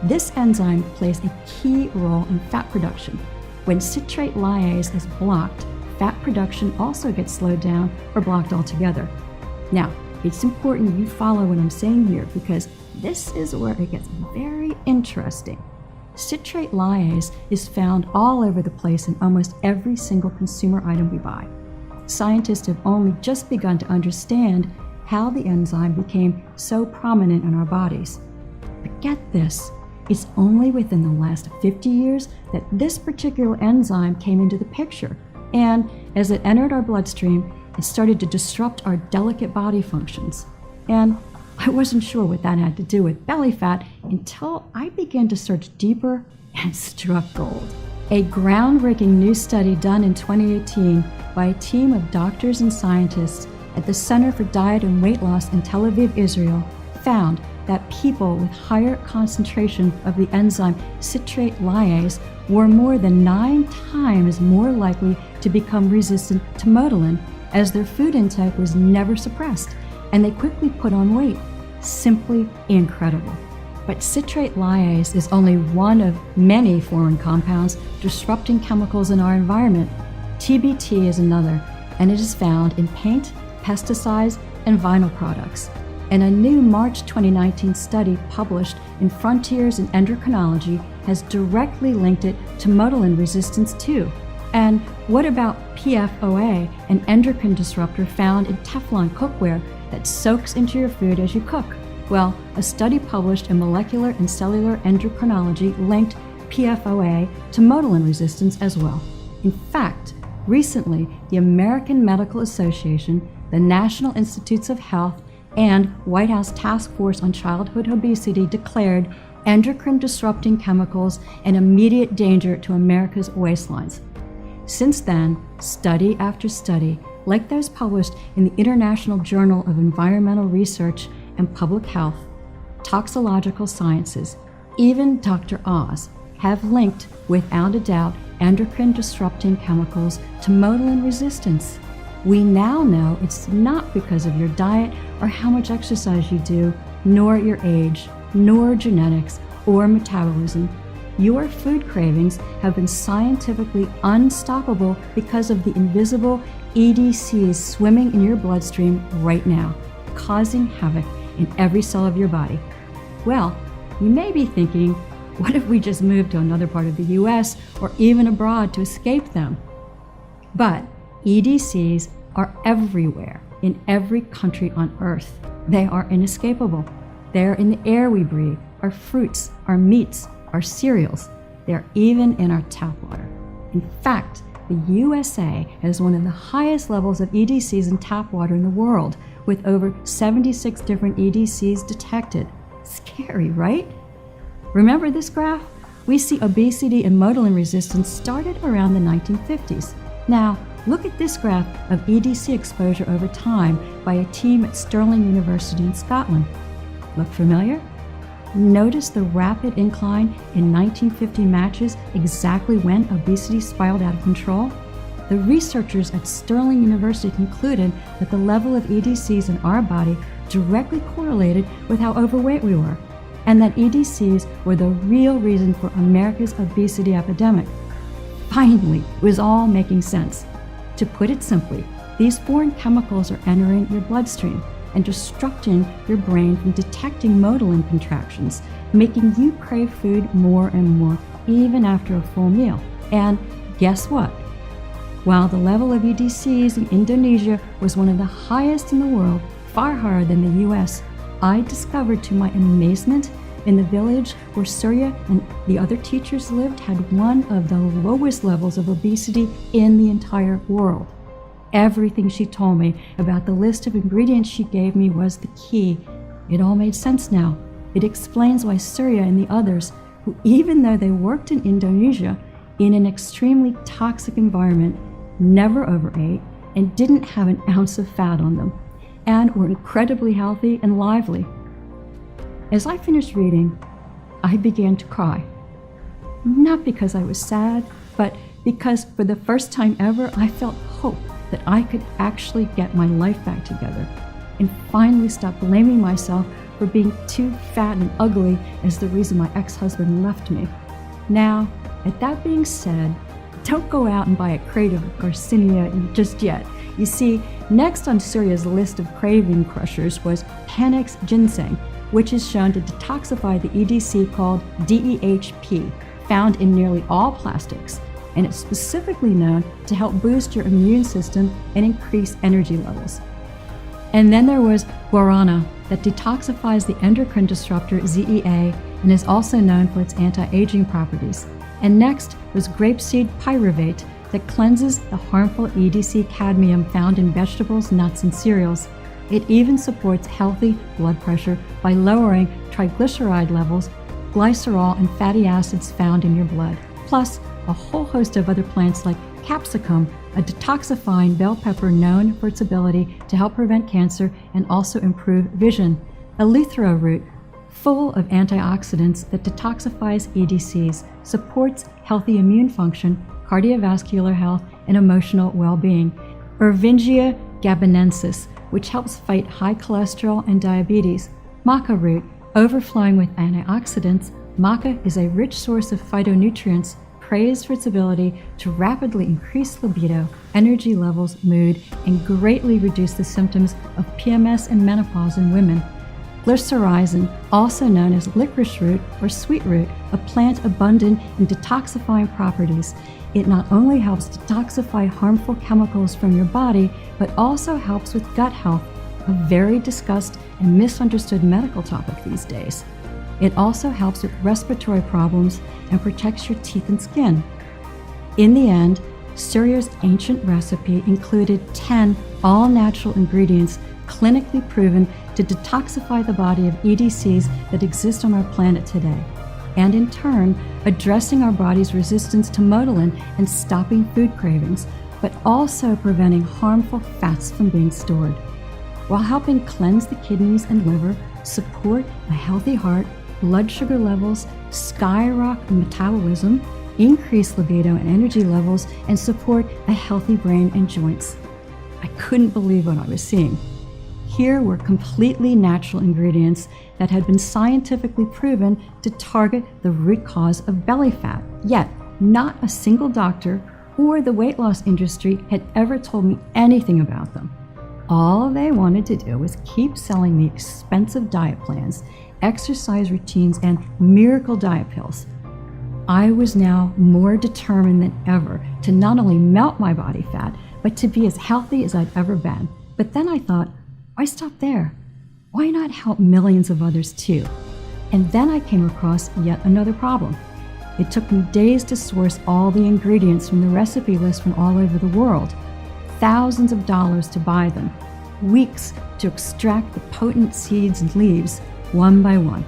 This enzyme plays a key role in fat production. When citrate lyase is blocked, fat production also gets slowed down or blocked altogether. Now, it's important you follow what I'm saying here because this is where it gets very interesting. Citrate lyase is found all over the place in almost every single consumer item we buy. Scientists have only just begun to understand how the enzyme became so prominent in our bodies. But get this, it's only within the last 50 years that this particular enzyme came into the picture. And as it entered our bloodstream, it started to disrupt our delicate body functions. And I wasn't sure what that had to do with belly fat until I began to search deeper and struck gold. A groundbreaking new study done in 2018 by a team of doctors and scientists at the Center for Diet and Weight Loss in Tel Aviv, Israel, found that people with higher concentration of the enzyme citrate lyase were more than 9 times more likely to become resistant to Motilin, as their food intake was never suppressed, and they quickly put on weight. Simply incredible. But citrate lyase is only one of many foreign compounds disrupting chemicals in our environment. TBT is another, and it is found in paint, pesticides, and vinyl products. And a new March 2019 study published in Frontiers in Endocrinology has directly linked it to Motilin resistance too. And what about PFOA, an endocrine disruptor found in Teflon cookware that soaks into your food as you cook? Well, a study published in Molecular and Cellular Endocrinology linked PFOA to Motilin resistance as well. In fact, recently, the American Medical Association, the National Institutes of Health, and White House Task Force on Childhood Obesity declared endocrine disrupting chemicals an immediate danger to America's waistlines. Since then, study after study, like those published in the International Journal of Environmental Research and Public Health, Toxicological Sciences, even Dr. Oz, have linked, without a doubt, endocrine disrupting chemicals to Motilin resistance. We now know it's not because of your diet or how much exercise you do, nor your age, nor genetics or metabolism. Your food cravings have been scientifically unstoppable because of the invisible EDCs swimming in your bloodstream right now, causing havoc in every cell of your body. Well, you may be thinking, what if we just moved to another part of the US or even abroad to escape them? But EDCs are everywhere, in every country on Earth. They are inescapable. They're in the air we breathe, our fruits, our meats, our cereals. They're even in our tap water. In fact, the USA has one of the highest levels of EDCs in tap water in the world, with over 76 different EDCs detected. Scary, right? Remember this graph? We see obesity and Motilin resistance started around the 1950s. Now, look at this graph of EDC exposure over time by a team at Stirling University in Scotland. Look familiar? Notice the rapid incline in 1950 matches exactly when obesity spiraled out of control? The researchers at Stirling University concluded that the level of EDCs in our body directly correlated with how overweight we were, and that EDCs were the real reason for America's obesity epidemic. Finally, it was all making sense. To put it simply, these foreign chemicals are entering your bloodstream and disrupting your brain from detecting Motilin contractions, making you crave food more and more, even after a full meal. And guess what? While the level of EDCs in Indonesia was one of the highest in the world, far higher than the US, I discovered to my amazement in the village where Surya and the other teachers lived had one of the lowest levels of obesity in the entire world. Everything she told me about the list of ingredients she gave me was the key. It all made sense now. It explains why Surya and the others, who even though they worked in Indonesia in an extremely toxic environment, never overate and didn't have an ounce of fat on them, and were incredibly healthy and lively. As I finished reading, I began to cry. Not because I was sad, but because for the first time ever, I felt hope that I could actually get my life back together and finally stop blaming myself for being too fat and ugly as the reason my ex-husband left me. Now, at that being said, don't go out and buy a crate of Garcinia just yet. You see, next on Surya's list of craving crushers was Panax ginseng, which is shown to detoxify the EDC called DEHP, found in nearly all plastics, and it's specifically known to help boost your immune system and increase energy levels. And then there was guarana, that detoxifies the endocrine disruptor ZEA and is also known for its anti-aging properties. And next was grapeseed pyruvate, that cleanses the harmful EDC cadmium found in vegetables, nuts, and cereals. It even supports healthy blood pressure by lowering triglyceride levels, glycerol, and fatty acids found in your blood. Plus, a whole host of other plants like capsicum, a detoxifying bell pepper known for its ability to help prevent cancer and also improve vision. Eleuthero root, full of antioxidants that detoxifies EDCs, supports healthy immune function, cardiovascular health, and emotional well-being. Ervingia gabonensis, which helps fight high cholesterol and diabetes. Maca root, overflowing with antioxidants. Maca is a rich source of phytonutrients, praised for its ability to rapidly increase libido, energy levels, mood, and greatly reduce the symptoms of PMS and menopause in women. Glycyrrhizin, also known as licorice root or sweet root, a plant abundant in detoxifying properties. It not only helps detoxify harmful chemicals from your body, but also helps with gut health, a very discussed and misunderstood medical topic these days. It also helps with respiratory problems and protects your teeth and skin. In the end, Surya's ancient recipe included 10 all-natural ingredients clinically proven to detoxify the body of EDCs that exist on our planet today, and in turn, addressing our body's resistance to motilin and stopping food cravings, but also preventing harmful fats from being stored, while helping cleanse the kidneys and liver, support a healthy heart, blood sugar levels, skyrocket metabolism, increase libido and energy levels, and support a healthy brain and joints. I couldn't believe what I was seeing. Here were completely natural ingredients that had been scientifically proven to target the root cause of belly fat, yet not a single doctor or the weight loss industry had ever told me anything about them. All they wanted to do was keep selling me expensive diet plans, exercise routines, and miracle diet pills. I was now more determined than ever to not only melt my body fat, but to be as healthy as I'd ever been. But then I thought, why stop there? Why not help millions of others too? And then I came across yet another problem. It took me days to source all the ingredients from the recipe list from all over the world, thousands of dollars to buy them, weeks to extract the potent seeds and leaves one by one,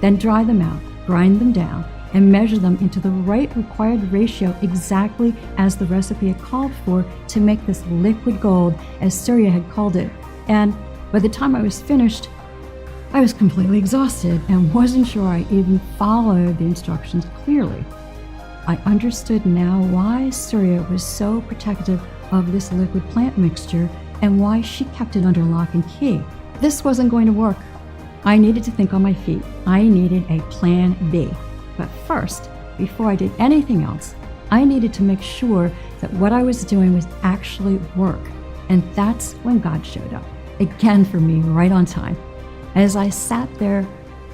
then dry them out, grind them down, and measure them into the right required ratio exactly as the recipe had called for to make this liquid gold, as Surya had called it. And by the time I was finished, I was completely exhausted and wasn't sure I even followed the instructions clearly. I understood now why Surya was so protective of this liquid plant mixture and why she kept it under lock and key. This wasn't going to work. I needed to think on my feet. I needed a plan B. But first, before I did anything else, I needed to make sure that what I was doing was actually work. And that's when God showed up, again for me, right on time. As I sat there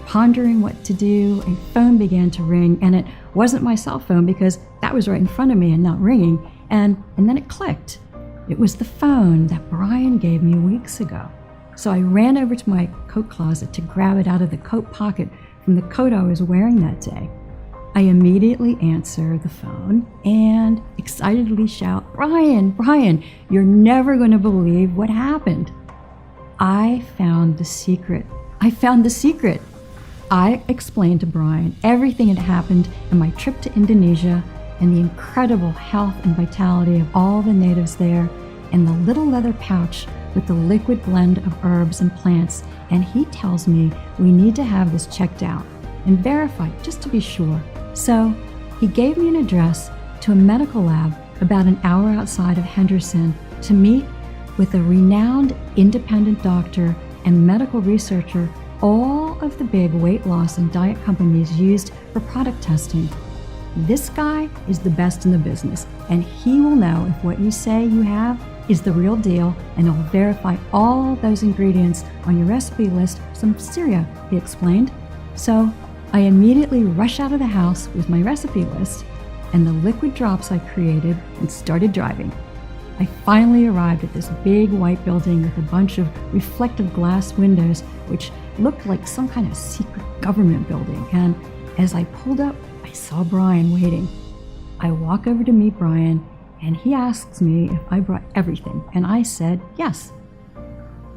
pondering what to do, a phone began to ring, and it wasn't my cell phone because that was right in front of me and not ringing. And then it clicked. It was the phone that Brian gave me weeks ago. So I ran over to my coat closet to grab it out of the coat pocket from the coat I was wearing that day. I immediately answer the phone and excitedly shout, Brian, you're never going to believe what happened. I found the secret. I explained to Brian everything that happened in my trip to Indonesia and the incredible health and vitality of all the natives there, and the little leather pouch with the liquid blend of herbs and plants, and he tells me we need to have this checked out and verified just to be sure. So he gave me an address to a medical lab about an hour outside of Henderson to meet with a renowned independent doctor and medical researcher all of the big weight loss and diet companies used for product testing. This guy is the best in the business, and he will know if what you say you have is the real deal, and he'll verify all those ingredients on your recipe list for some Syria, he explained. So I immediately rush out of the house with my recipe list and the liquid drops I created and started driving. I finally arrived at this big white building with a bunch of reflective glass windows, which looked like some kind of secret government building. And as I pulled up, I saw Brian waiting. I walk over to meet Brian, and he asks me if I brought everything, and I said yes.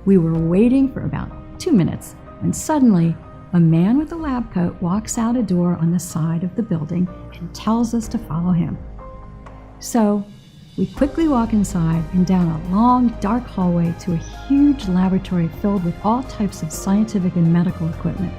We were waiting for about 2 minutes when suddenly a man with a lab coat walks out a door on the side of the building and tells us to follow him. So we quickly walk inside and down a long, dark hallway to a huge laboratory filled with all types of scientific and medical equipment.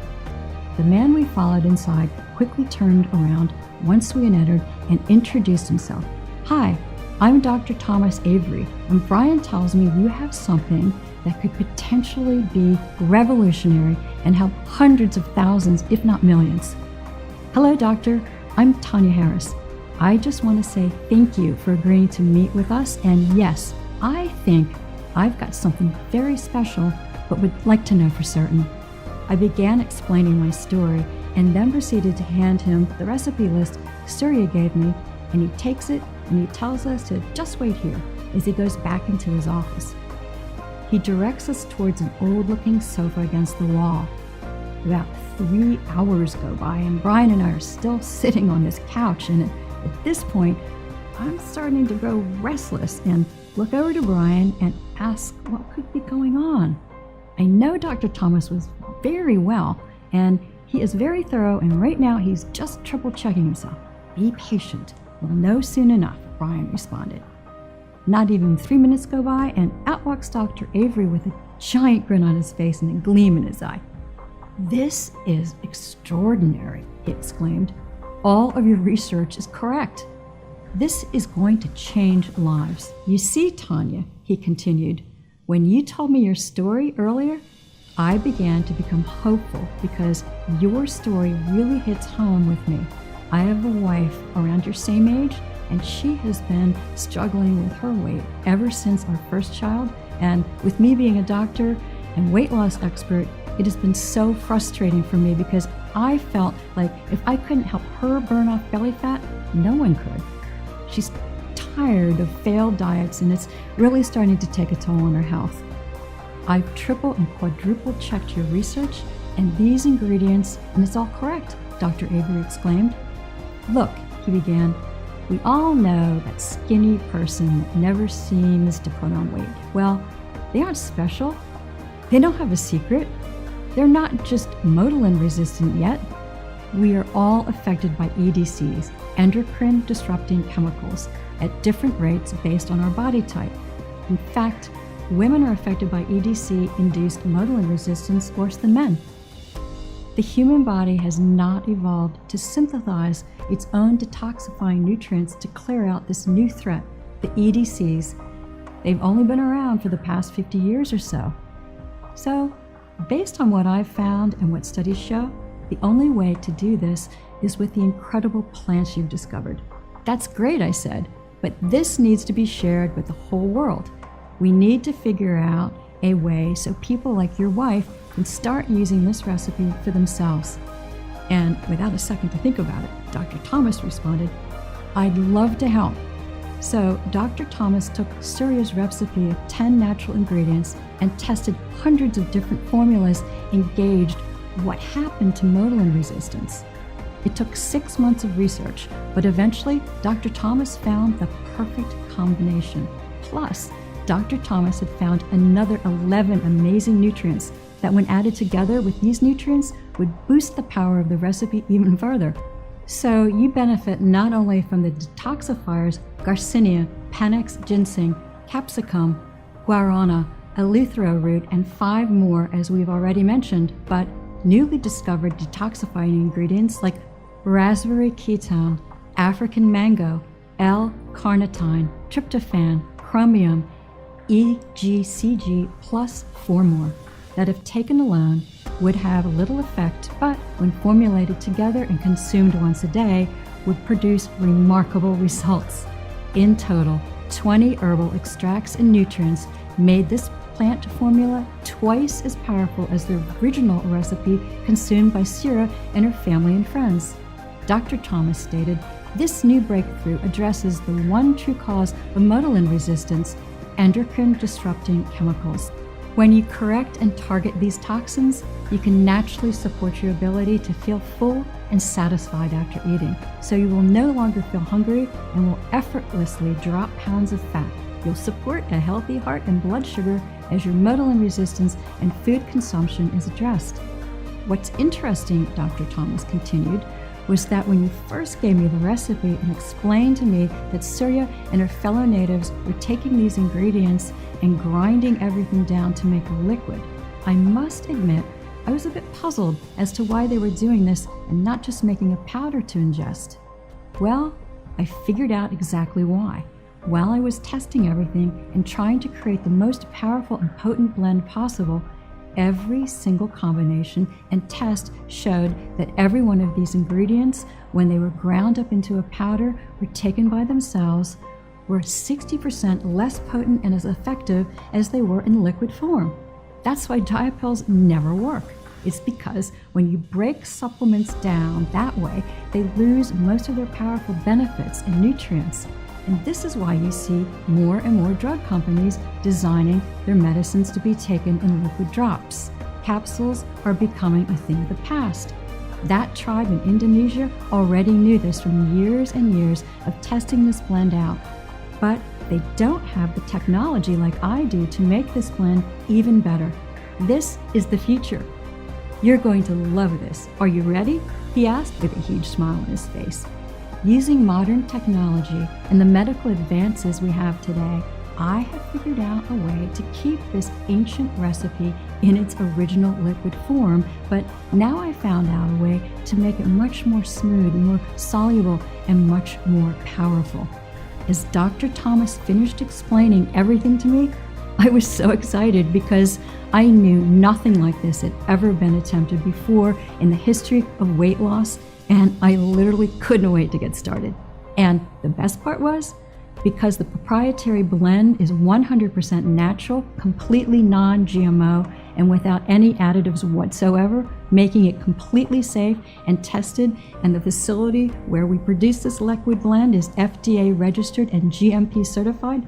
The man we followed inside quickly turned around once we had entered and introduced himself. "Hi, I'm Dr. Thomas Avery, and Brian tells me you have something that could potentially be revolutionary and help hundreds of thousands, if not millions." "Hello, doctor. I'm Tanya Harris. I just want to say thank you for agreeing to meet with us, and yes, I think I've got something very special, but would like to know for certain." I began explaining my story and then proceeded to hand him the recipe list Surya gave me, and he takes it and he tells us to just wait here as he goes back into his office. He directs us towards an old-looking sofa against the wall. About 3 hours go by, and Brian and I are still sitting on this couch, and at this point, I'm starting to grow restless and look over to Brian and ask what could be going on. I know Dr. Thomas was very well, and he is very thorough, and right now he's just triple-checking himself. "Be patient. We'll know soon enough," Brian responded. Not even 3 minutes go by, and out walks Dr. Avery with a giant grin on his face and a gleam in his eye. "This is extraordinary," he exclaimed. "All of your research is correct. This is going to change lives. You see, Tanya," he continued, "when you told me your story earlier, I began to become hopeful because your story really hits home with me. I have a wife around your same age, and she has been struggling with her weight ever since our first child, and with me being a doctor and weight loss expert, it has been so frustrating for me because I felt like if I couldn't help her burn off belly fat, no one could. She's tired of failed diets, and it's really starting to take a toll on her health. I've triple and quadruple checked your research and these ingredients, and it's all correct," Dr. Avery exclaimed. "Look," he began, "we all know that skinny person that never seems to put on weight. Well, they aren't special. They don't have a secret. They're not just Motilin resistant yet. We are all affected by EDCs, endocrine disrupting chemicals, at different rates based on our body type. In fact, women are affected by EDC-induced Motilin resistance worse than men. The human body has not evolved to synthesize its own detoxifying nutrients to clear out this new threat, the EDCs. They've only been around for the past 50 years or so. So, based on what I've found and what studies show, the only way to do this is with the incredible plants you've discovered." "That's great," I said, "but this needs to be shared with the whole world. We need to figure out a way so people like your wife can start using this recipe for themselves." And without a second to think about it, Dr. Thomas responded, "I'd love to help." So Dr. Thomas took Surya's recipe of 10 natural ingredients and tested hundreds of different formulas and gauged what happened to Motilin resistance. It took 6 months of research, but eventually Dr. Thomas found the perfect combination. Plus, Dr. Thomas had found another 11 amazing nutrients that when added together with these nutrients would boost the power of the recipe even further. So you benefit not only from the detoxifiers Garcinia, Panax ginseng, capsicum, guarana, eleuthero root, and 5 more as we've already mentioned, but newly discovered detoxifying ingredients like raspberry ketone, African mango, L-carnitine, tryptophan, chromium, EGCG, plus 4 more that if taken alone would have little effect, but when formulated together and consumed once a day would produce remarkable results. In total, 20 herbal extracts and nutrients made this plant formula twice as powerful as the original recipe consumed by Sira and her family and friends. Dr. Thomas stated, this new breakthrough addresses the one true cause of motilin resistance, endocrine disrupting chemicals. When you correct and target these toxins, you can naturally support your ability to feel full and satisfied after eating, so you will no longer feel hungry and will effortlessly drop pounds of fat. You'll support a healthy heart and blood sugar as your motilin resistance and food consumption is addressed. What's interesting, Dr. Thomas continued, was that when you first gave me the recipe and explained to me that Surya and her fellow natives were taking these ingredients and grinding everything down to make a liquid, I must admit I was a bit puzzled as to why they were doing this and not just making a powder to ingest. Well, I figured out exactly why. While I was testing everything and trying to create the most powerful and potent blend possible, every single combination and test showed that every one of these ingredients, when they were ground up into a powder or taken by themselves, were 60% less potent and as effective as they were in liquid form. That's why diet pills never work. It's because when you break supplements down that way, they lose most of their powerful benefits and nutrients. And this is why you see more and more drug companies designing their medicines to be taken in liquid drops. Capsules are becoming a thing of the past. That tribe in Indonesia already knew this from years and years of testing this blend out. But they don't have the technology like I do to make this blend even better. This is the future. You're going to love this. Are you ready? He asked with a huge smile on his face. Using modern technology and the medical advances we have today, I have figured out a way to keep this ancient recipe in its original liquid form, but now I found out a way to make it much more smooth, more soluble, and much more powerful. As Dr. Thomas finished explaining everything to me, I was so excited because I knew nothing like this had ever been attempted before in the history of weight loss, and I literally couldn't wait to get started. And the best part was, because the proprietary blend is 100% natural, completely non-GMO, and without any additives whatsoever, making it completely safe and tested, and the facility where we produce this liquid blend is FDA registered and GMP certified,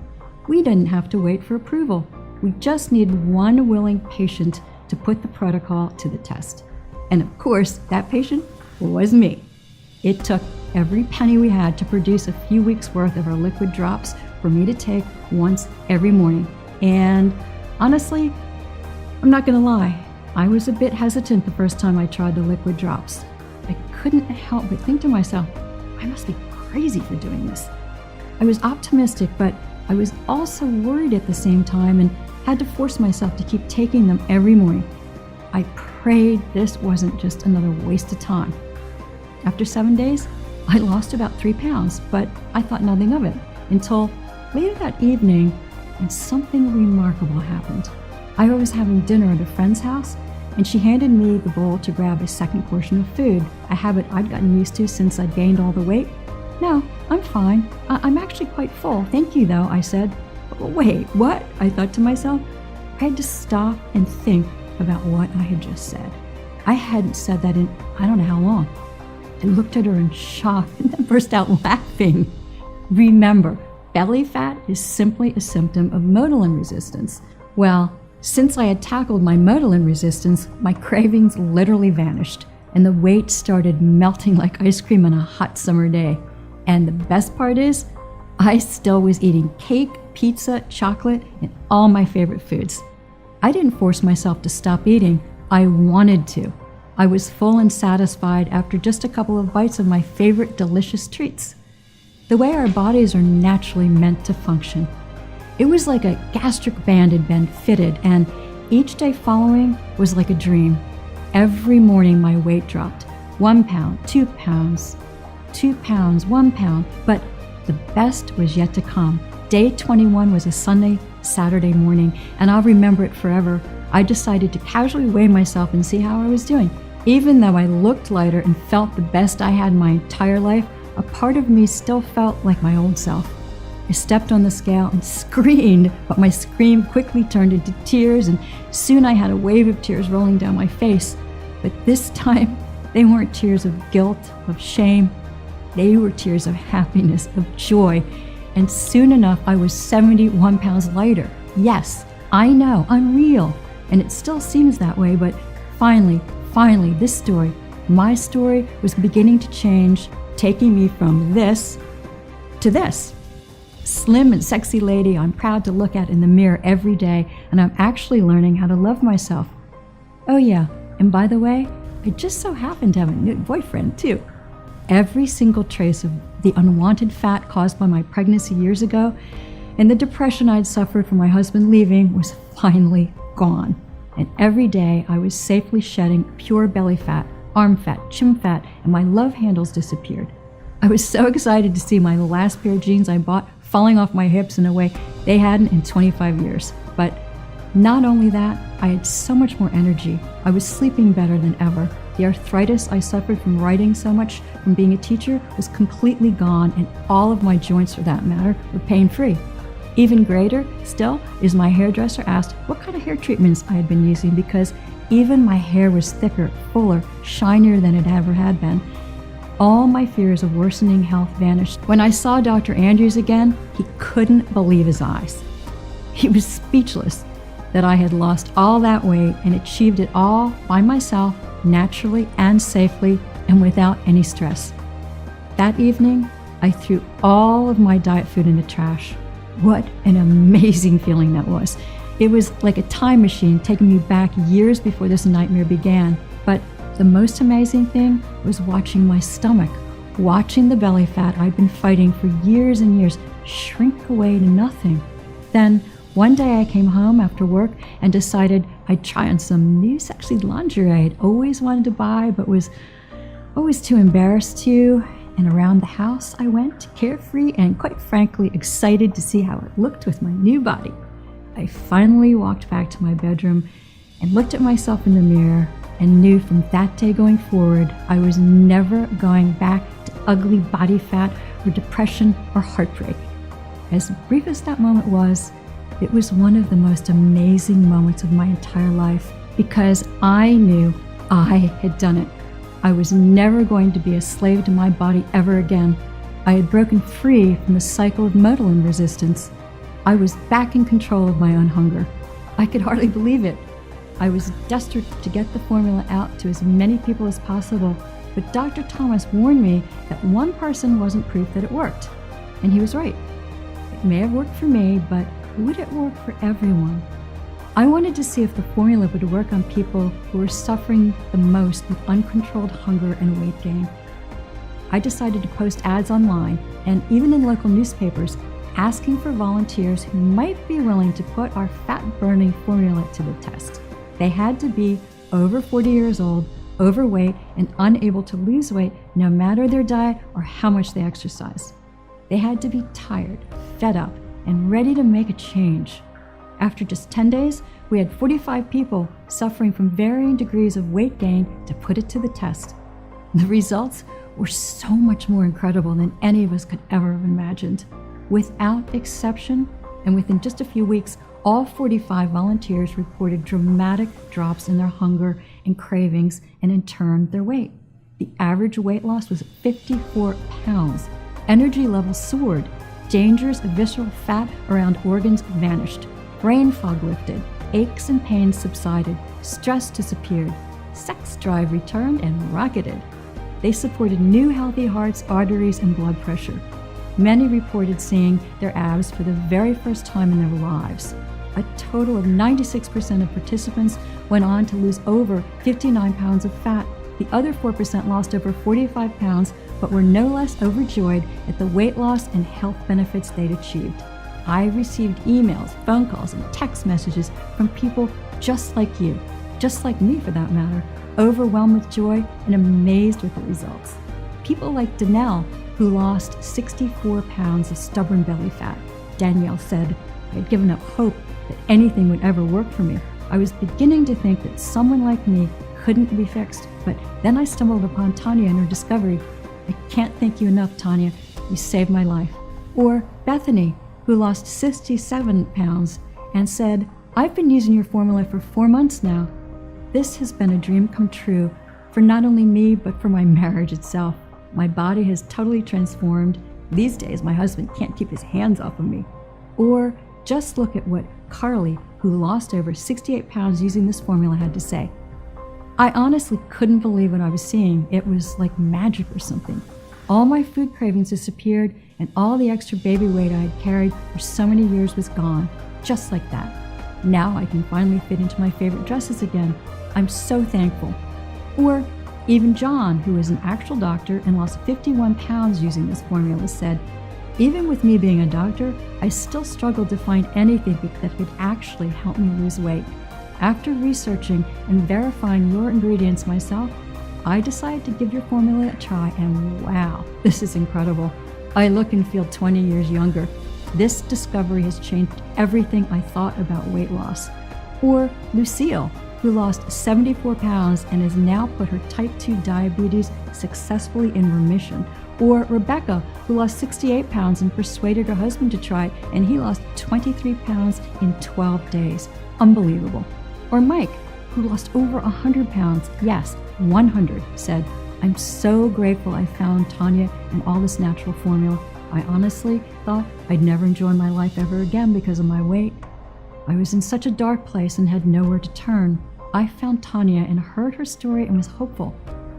we didn't have to wait for approval. We just needed one willing patient to put the protocol to the test. And of course, that patient was me. It took every penny we had to produce a few weeks worth of our liquid drops for me to take once every morning. And honestly, I'm not gonna lie, I was a bit hesitant the first time I tried the liquid drops. I couldn't help but think to myself, I must be crazy for doing this. I was optimistic, but I was also worried at the same time and had to force myself to keep taking them every morning. I prayed this wasn't just another waste of time. After 7 days, I lost about 3 pounds, but I thought nothing of it until later that evening when something remarkable happened. I was having dinner at a friend's house, and she handed me the bowl to grab a second portion of food, a habit I'd gotten used to since I'd gained all the weight. No, I'm fine. I'm actually quite full. Thank you, though, I said. Wait, what? I thought to myself. I had to stop and think about what I had just said. I hadn't said that in I don't know how long. I looked at her in shock and then burst out laughing. Remember, belly fat is simply a symptom of motilin resistance. Well, since I had tackled my motilin resistance, my cravings literally vanished, and the weight started melting like ice cream on a hot summer day. And the best part is, I still was eating cake, pizza, chocolate, and all my favorite foods. I didn't force myself to stop eating. I wanted to. I was full and satisfied after just a couple of bites of my favorite delicious treats. The way our bodies are naturally meant to function. It was like a gastric band had been fitted, and each day following was like a dream. Every morning my weight dropped. 1 pound, 2 pounds, 2 pounds, 1 pound. But the best was yet to come. Day 21 was a Sunday, Saturday morning, and I'll remember it forever. I decided to casually weigh myself and see how I was doing. Even though I looked lighter and felt the best I had my entire life, a part of me still felt like my old self. I stepped on the scale and screamed, but my scream quickly turned into tears, and soon I had a wave of tears rolling down my face. But this time, they weren't tears of guilt, of shame. They were tears of happiness, of joy. And soon enough, I was 71 pounds lighter. Yes, I know, unreal. And it still seems that way, but finally, this story, my story, was beginning to change, taking me from this to this. Slim and sexy lady I'm proud to look at in the mirror every day, and I'm actually learning how to love myself. Oh yeah, and by the way, I just so happen to have a new boyfriend too. Every single trace of the unwanted fat caused by my pregnancy years ago and the depression I'd suffered from my husband leaving was finally gone. And every day I was safely shedding pure belly fat, arm fat, chin fat, and my love handles disappeared. I was so excited to see my last pair of jeans I bought falling off my hips in a way they hadn't in 25 years. But not only that, I had so much more energy. I was sleeping better than ever. The arthritis I suffered from writing so much from being a teacher was completely gone, and all of my joints, for that matter, were pain-free. Even greater still is my hairdresser asked what kind of hair treatments I had been using, because even my hair was thicker, fuller, shinier than it ever had been. All my fears of worsening health vanished. When I saw Dr. Andrews again, he couldn't believe his eyes. He was speechless that I had lost all that weight and achieved it all by myself, naturally and safely, and without any stress. That evening, I threw all of my diet food in the trash. What an amazing feeling that was. It was like a time machine taking me back years before this nightmare began. But the most amazing thing was watching my stomach, watching the belly fat I'd been fighting for years and years shrink away to nothing. Then one day I came home after work and decided I'd try on some new sexy lingerie I'd always wanted to buy but was always too embarrassed to. And around the house I went, carefree and quite frankly excited to see how it looked with my new body. I finally walked back to my bedroom and looked at myself in the mirror and knew from that day going forward I was never going back to ugly body fat or depression or heartbreak. As brief as that moment was, it was one of the most amazing moments of my entire life because I knew I had done it. I was never going to be a slave to my body ever again. I had broken free from the cycle of Motilin resistance. I was back in control of my own hunger. I could hardly believe it. I was desperate to get the formula out to as many people as possible, but Dr. Thomas warned me that one person wasn't proof that it worked. And he was right. It may have worked for me, but would it work for everyone? I wanted to see if the formula would work on people who were suffering the most with uncontrolled hunger and weight gain. I decided to post ads online and even in local newspapers asking for volunteers who might be willing to put our fat-burning formula to the test. They had to be over 40 years old, overweight, and unable to lose weight no matter their diet or how much they exercise. They had to be tired, fed up, and ready to make a change. After just 10 days, we had 45 people suffering from varying degrees of weight gain to put it to the test. The results were so much more incredible than any of us could ever have imagined. Without exception, and within just a few weeks, all 45 volunteers reported dramatic drops in their hunger and cravings, and in turn, their weight. The average weight loss was 54 pounds. Energy levels soared. Dangerous visceral fat around organs vanished. Brain fog lifted, aches and pains subsided, stress disappeared, sex drive returned and rocketed. They supported new healthy hearts, arteries, and blood pressure. Many reported seeing their abs for the very first time in their lives. A total of 96% of participants went on to lose over 59 pounds of fat. The other 4% lost over 45 pounds, but were no less overjoyed at the weight loss and health benefits they'd achieved. I received emails, phone calls, and text messages from people just like you, just like me for that matter, overwhelmed with joy and amazed with the results. People like Danelle, who lost 64 pounds of stubborn belly fat. Danielle said, I had given up hope that anything would ever work for me. I was beginning to think that someone like me couldn't be fixed, but then I stumbled upon Tanya and her discovery. I can't thank you enough, Tanya. You saved my life. Or Bethany, who lost 67 pounds and said, I've been using your formula for 4 months now. This has been a dream come true for not only me, but for my marriage itself. My body has totally transformed. These days, my husband can't keep his hands off of me. Or just look at what Carly, who lost over 68 pounds using this formula, had to say. I honestly couldn't believe what I was seeing. It was like magic or something. All my food cravings disappeared, and all the extra baby weight I had carried for so many years was gone, just like that. Now I can finally fit into my favorite dresses again. I'm so thankful. Or even John, who is an actual doctor and lost 51 pounds using this formula, said, even with me being a doctor, I still struggled to find anything that could actually help me lose weight. After researching and verifying your ingredients myself, I decided to give your formula a try, and wow, this is incredible. I look and feel 20 years younger. This discovery has changed everything I thought about weight loss. Or Lucille, who lost 74 pounds and has now put her type 2 diabetes successfully in remission. Or Rebecca, who lost 68 pounds and persuaded her husband to try, and he lost 23 pounds in 12 days. Unbelievable. Or Mike, who lost over 100 pounds, yes, 100, said, I'm so grateful I found Tanya and all this natural formula. I honestly thought I'd never enjoy my life ever again because of my weight. I was in such a dark place and had nowhere to turn. I found Tanya and heard her story and was hopeful.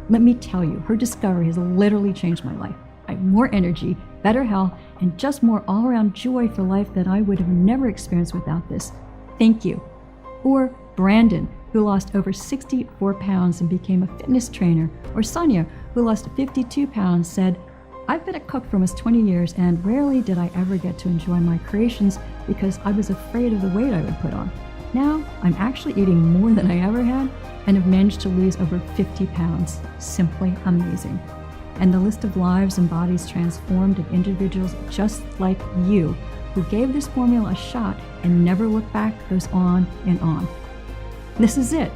Let me tell you, her discovery has literally changed my life. I have more energy, better health, and just more all-around joy for life that I would have never experienced without this. Thank you. Or Brandon, who lost over 64 pounds and became a fitness trainer. Or Sonia, who lost 52 pounds, said, I've been a cook for almost 20 years and rarely did I ever get to enjoy my creations because I was afraid of the weight I would put on. Now, I'm actually eating more than I ever had and have managed to lose over 50 pounds. Simply amazing. And the list of lives and bodies transformed of individuals just like you who gave this formula a shot and never looked back goes on and on. This is it.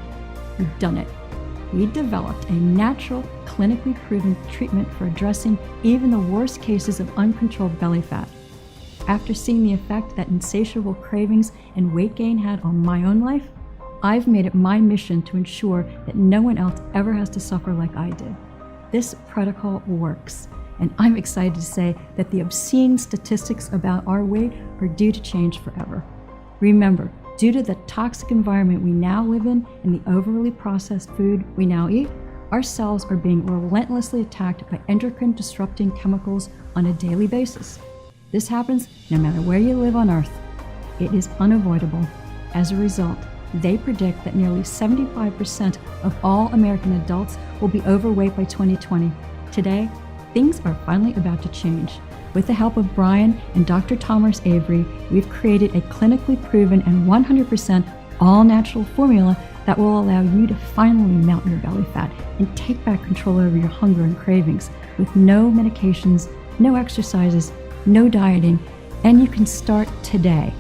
We've done it. We developed a natural, clinically proven treatment for addressing even the worst cases of uncontrolled belly fat. After seeing the effect that insatiable cravings and weight gain had on my own life, I've made it my mission to ensure that no one else ever has to suffer like I did. This protocol works, and I'm excited to say that the obscene statistics about our weight are due to change forever. Remember, due to the toxic environment we now live in and the overly processed food we now eat, our cells are being relentlessly attacked by endocrine-disrupting chemicals on a daily basis. This happens no matter where you live on Earth. It is unavoidable. As a result, they predict that nearly 75% of all American adults will be overweight by 2020. Today, things are finally about to change. With the help of Brian and Dr. Thomas Avery, we've created a clinically proven and 100% all-natural formula that will allow you to finally melt your belly fat and take back control over your hunger and cravings with no medications, no exercises, no dieting, and you can start today.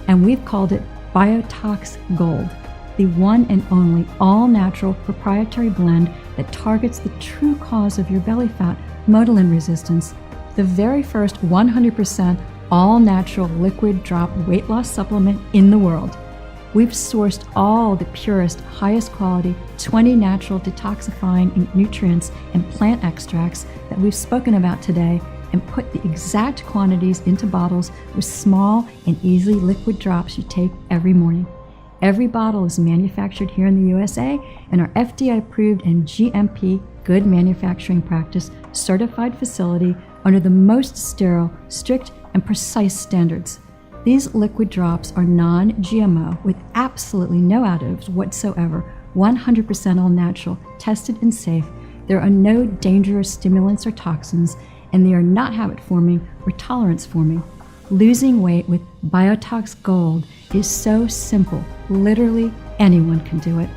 And we've called it Biotox Gold, the one and only all-natural proprietary blend that targets the true cause of your belly fat, motilin resistance, the very first 100% all-natural liquid drop weight loss supplement in the world. We've sourced all the purest, highest quality, 20 natural detoxifying nutrients and plant extracts that we've spoken about today and put the exact quantities into bottles with small and easily liquid drops you take every morning. Every bottle is manufactured here in the USA and our FDA-approved and GMP, Good Manufacturing Practice, certified facility under the most sterile, strict, and precise standards. These liquid drops are non-GMO with absolutely no additives whatsoever, 100% all natural, tested and safe. There are no dangerous stimulants or toxins, and they are not habit-forming or tolerance-forming. Losing weight with Biotox Gold is so simple. Literally anyone can do it.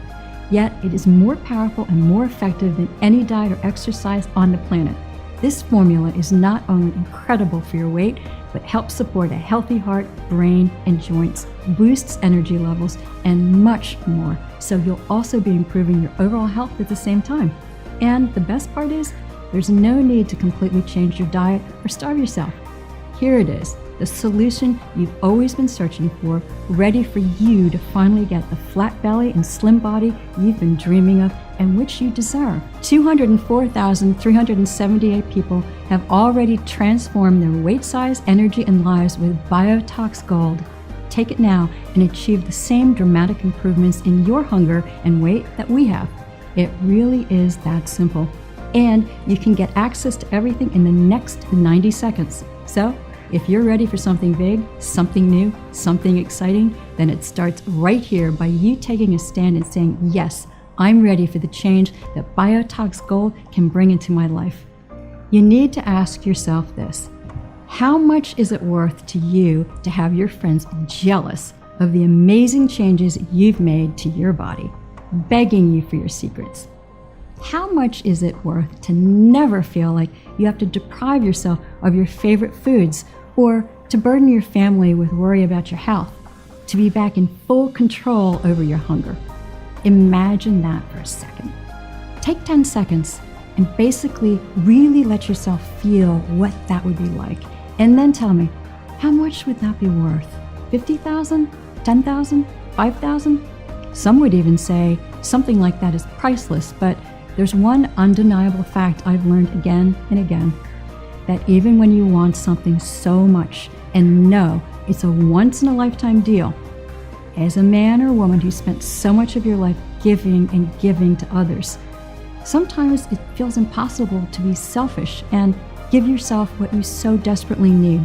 Yet it is more powerful and more effective than any diet or exercise on the planet. This formula is not only incredible for your weight, but helps support a healthy heart, brain, and joints, boosts energy levels, and much more. So you'll also be improving your overall health at the same time. And the best part is, there's no need to completely change your diet or starve yourself. Here it is, the solution you've always been searching for, ready for you to finally get the flat belly and slim body you've been dreaming of and which you deserve. 204,378 people have already transformed their weight size, energy, and lives with Biotox Gold. Take it now and achieve the same dramatic improvements in your hunger and weight that we have. It really is that simple. And you can get access to everything in the next 90 seconds. So, if you're ready for something big, something new, something exciting, then it starts right here by you taking a stand and saying, yes, I'm ready for the change that Biotox Gold can bring into my life. You need to ask yourself this: how much is it worth to you to have your friends jealous of the amazing changes you've made to your body, begging you for your secrets? How much is it worth to never feel like you have to deprive yourself of your favorite foods, or to burden your family with worry about your health, to be back in full control over your hunger? Imagine that for a second. Take 10 seconds and basically really let yourself feel what that would be like. And then tell me, how much would that be worth? 50,000? 10,000? 5,000? Some would even say something like that is priceless, but there's one undeniable fact I've learned again and again, that even when you want something so much and know it's a once-in-a-lifetime deal, as a man or woman who spent so much of your life giving and giving to others, sometimes it feels impossible to be selfish and give yourself what you so desperately need,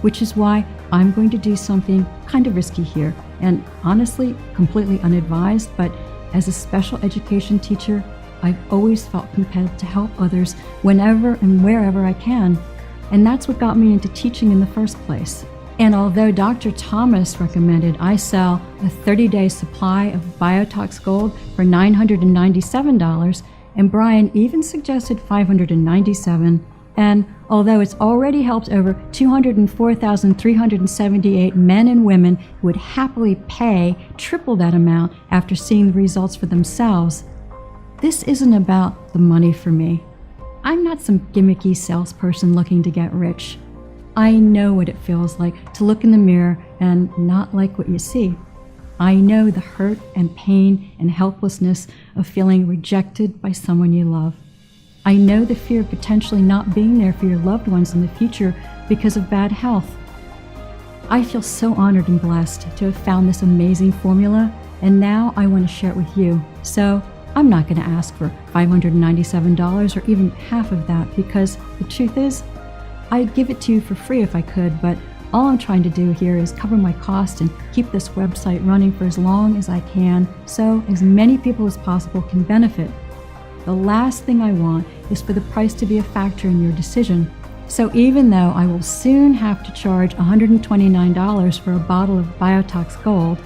which is why I'm going to do something kind of risky here, and honestly, completely unadvised, but as a special education teacher, I've always felt compelled to help others whenever and wherever I can, and that's what got me into teaching in the first place. And although Dr. Thomas recommended I sell a 30-day supply of Biotox Gold for $997, and Brian even suggested $597, and although it's already helped over 204,378 men and women who would happily pay triple that amount after seeing the results for themselves, this isn't about the money for me. I'm not some gimmicky salesperson looking to get rich. I know what it feels like to look in the mirror and not like what you see. I know the hurt and pain and helplessness of feeling rejected by someone you love. I know the fear of potentially not being there for your loved ones in the future because of bad health. I feel so honored and blessed to have found this amazing formula, and now I want to share it with you. So I'm not going to ask for $597 or even half of that, because the truth is, I'd give it to you for free if I could, but all I'm trying to do here is cover my cost and keep this website running for as long as I can, so as many people as possible can benefit. The last thing I want is for the price to be a factor in your decision. So even though I will soon have to charge $129 for a bottle of Biotox Gold,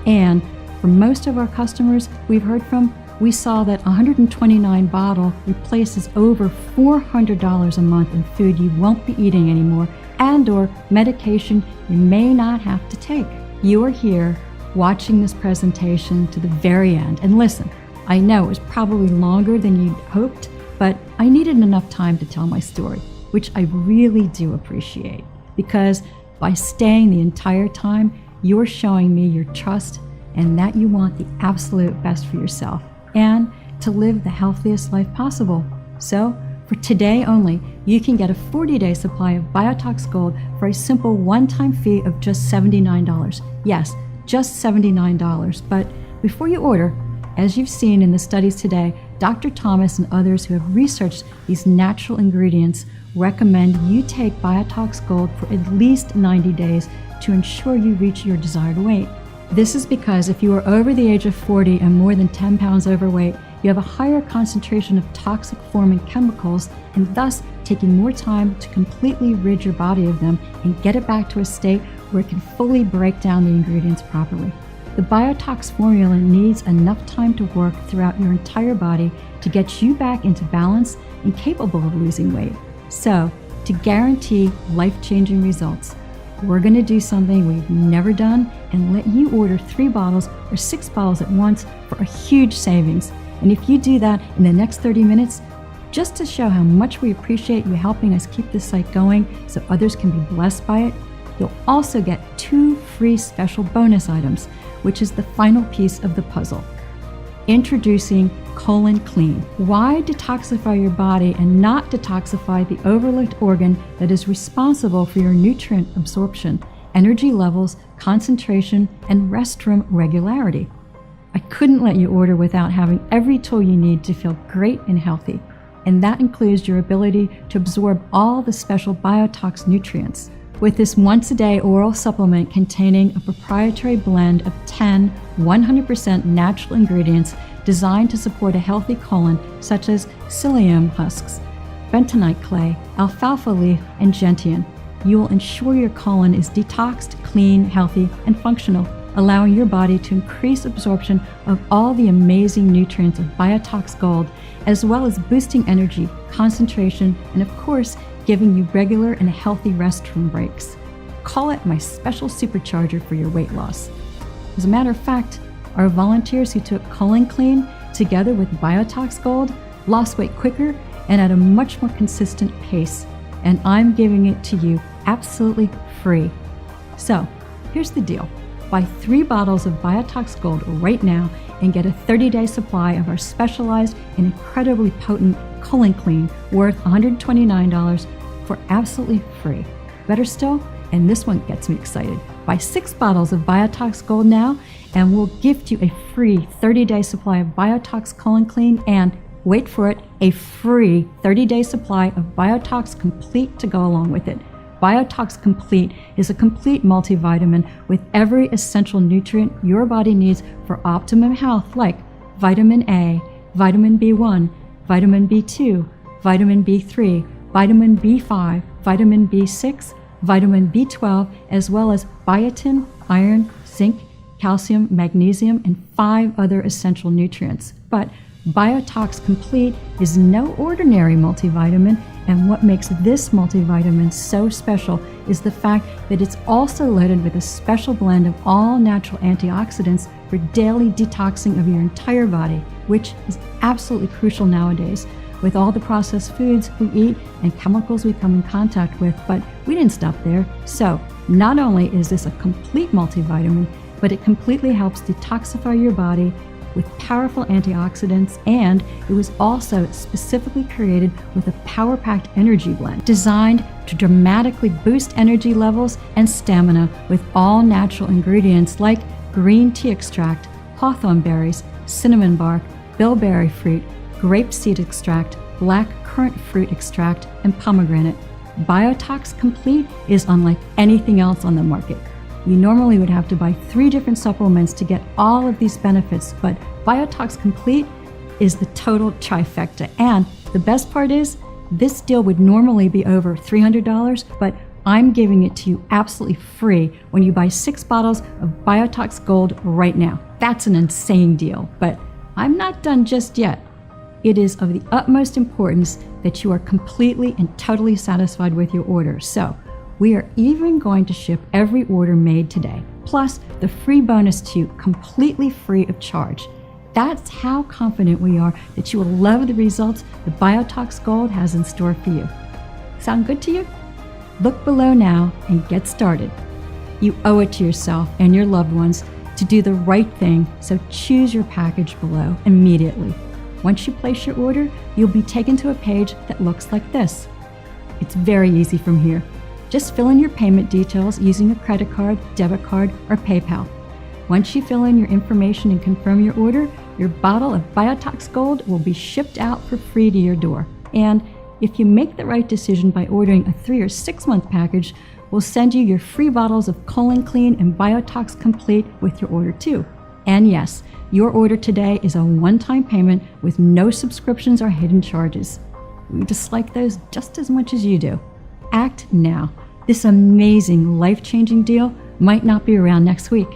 and for most of our customers we've heard from, we saw that $129 bottle replaces over $400 a month in food you won't be eating anymore, and or medication you may not have to take. You are here watching this presentation to the very end. And listen, I know it was probably longer than you'd hoped, but I needed enough time to tell my story, which I really do appreciate, because by staying the entire time, you're showing me your trust and that you want the absolute best for yourself and to live the healthiest life possible. So, for today only, you can get a 40-day supply of Biotox Gold for a simple one-time fee of just $79. Yes, just $79. But before you order, as you've seen in the studies today, Dr. Thomas and others who have researched these natural ingredients recommend you take Biotox Gold for at least 90 days to ensure you reach your desired weight. This is because if you are over the age of 40 and more than 10 pounds overweight, you have a higher concentration of toxic forming chemicals and thus taking more time to completely rid your body of them and get it back to a state where it can fully break down the ingredients properly. The Biotox formula needs enough time to work throughout your entire body to get you back into balance and capable of losing weight. So, to guarantee life-changing results, we're going to do something we've never done and let you order 3 bottles or 6 bottles at once for a huge savings. And if you do that in the next 30 minutes, just to show how much we appreciate you helping us keep this site going so others can be blessed by it, you'll also get 2 free special bonus items, which is the final piece of the puzzle. Introducing Colon Clean. Why detoxify your body and not detoxify the overlooked organ that is responsible for your nutrient absorption, energy levels, concentration, and restroom regularity? I couldn't let you order without having every tool you need to feel great and healthy, and that includes your ability to absorb all the special Biotox nutrients. With this once-a-day oral supplement containing a proprietary blend of 10 100% natural ingredients designed to support a healthy colon, such as psyllium husks, bentonite clay, alfalfa leaf, and gentian, you will ensure your colon is detoxed, clean, healthy, and functional, allowing your body to increase absorption of all the amazing nutrients of Biotox Gold, as well as boosting energy, concentration, and of course, giving you regular and healthy restroom breaks. Call it my special supercharger for your weight loss. As a matter of fact, our volunteers who took Colon Clean together with Biotox Gold lost weight quicker and at a much more consistent pace, and I'm giving it to you absolutely free. So, here's the deal. Buy 3 bottles of Biotox Gold right now and get a 30-day supply of our specialized and incredibly potent Colon Clean worth $129 for absolutely free. Better still, and this one gets me excited, buy 6 bottles of Biotox Gold now and we'll gift you a free 30-day supply of Biotox Colon Clean and, wait for it, a free 30-day supply of Biotox Complete to go along with it. Biotox Complete is a complete multivitamin with every essential nutrient your body needs for optimum health, like vitamin A, vitamin B1, vitamin B2, vitamin B3, vitamin B5, vitamin B6, vitamin B12, as well as biotin, iron, zinc, calcium, magnesium, and 5 other essential nutrients. But Biotox Complete is no ordinary multivitamin, and what makes this multivitamin so special is the fact that it's also loaded with a special blend of all natural antioxidants for daily detoxing of your entire body, which is absolutely crucial nowadays with all the processed foods we eat and chemicals we come in contact with. But we didn't stop there. So not only is this a complete multivitamin, but it completely helps detoxify your body with powerful antioxidants, and it was also specifically created with a power-packed energy blend designed to dramatically boost energy levels and stamina with all natural ingredients like green tea extract, hawthorn berries, cinnamon bark, bilberry fruit, grapeseed extract, black currant fruit extract, and pomegranate. Biotox Complete is unlike anything else on the market. You normally would have to buy 3 different supplements to get all of these benefits, but Biotox Complete is the total trifecta. And the best part is, this deal would normally be over $300, but I'm giving it to you absolutely free when you buy 6 bottles of Biotox Gold right now. That's an insane deal, but I'm not done just yet. It is of the utmost importance that you are completely and totally satisfied with your order. So, we are even going to ship every order made today, plus the free bonus to you completely free of charge. That's how confident we are that you will love the results the Biotox Gold has in store for you. Sound good to you? Look below now and get started. You owe it to yourself and your loved ones to do the right thing, so choose your package below immediately. Once you place your order, you'll be taken to a page that looks like this. It's very easy from here. Just fill in your payment details using a credit card, debit card, or PayPal. Once you fill in your information and confirm your order, your bottle of Biotox Gold will be shipped out for free to your door. And If you make the right decision by ordering a 3 or 6 month package, we'll send you your free bottles of Colon Clean and Biotox Complete with your order too. And yes, your order today is a one-time payment with no subscriptions or hidden charges. We dislike those just as much as you do. Act now. This amazing, life-changing deal might not be around next week.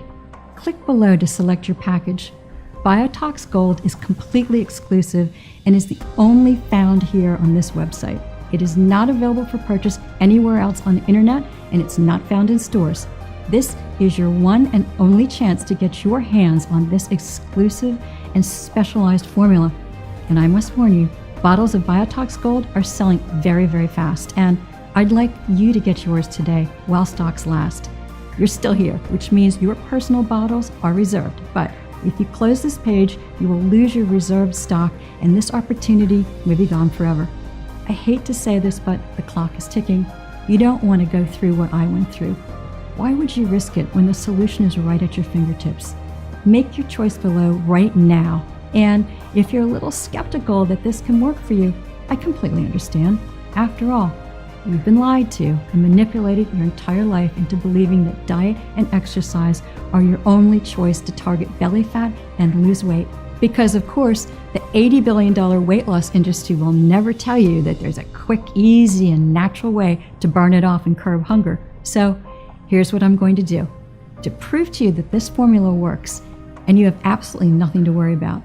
Click below to select your package. Biotox Gold is completely exclusive and is the only found here on this website. It is not available for purchase anywhere else on the internet, and it's not found in stores. This is your one and only chance to get your hands on this exclusive and specialized formula. And I must warn you, bottles of Biotox Gold are selling very, very fast, and I'd like you to get yours today while stocks last. You're still here, which means your personal bottles are reserved, but if you close this page, you will lose your reserved stock, and this opportunity may be gone forever. I hate to say this, but the clock is ticking. You don't want to go through what I went through. Why would you risk it when the solution is right at your fingertips? Make your choice below right now. And if you're a little skeptical that this can work for you, I completely understand. After all, you've been lied to and manipulated your entire life into believing that diet and exercise are your only choice to target belly fat and lose weight. Because of course, the $80 billion weight loss industry will never tell you that there's a quick, easy, and natural way to burn it off and curb hunger. So here's what I'm going to do. To prove to you that this formula works and you have absolutely nothing to worry about,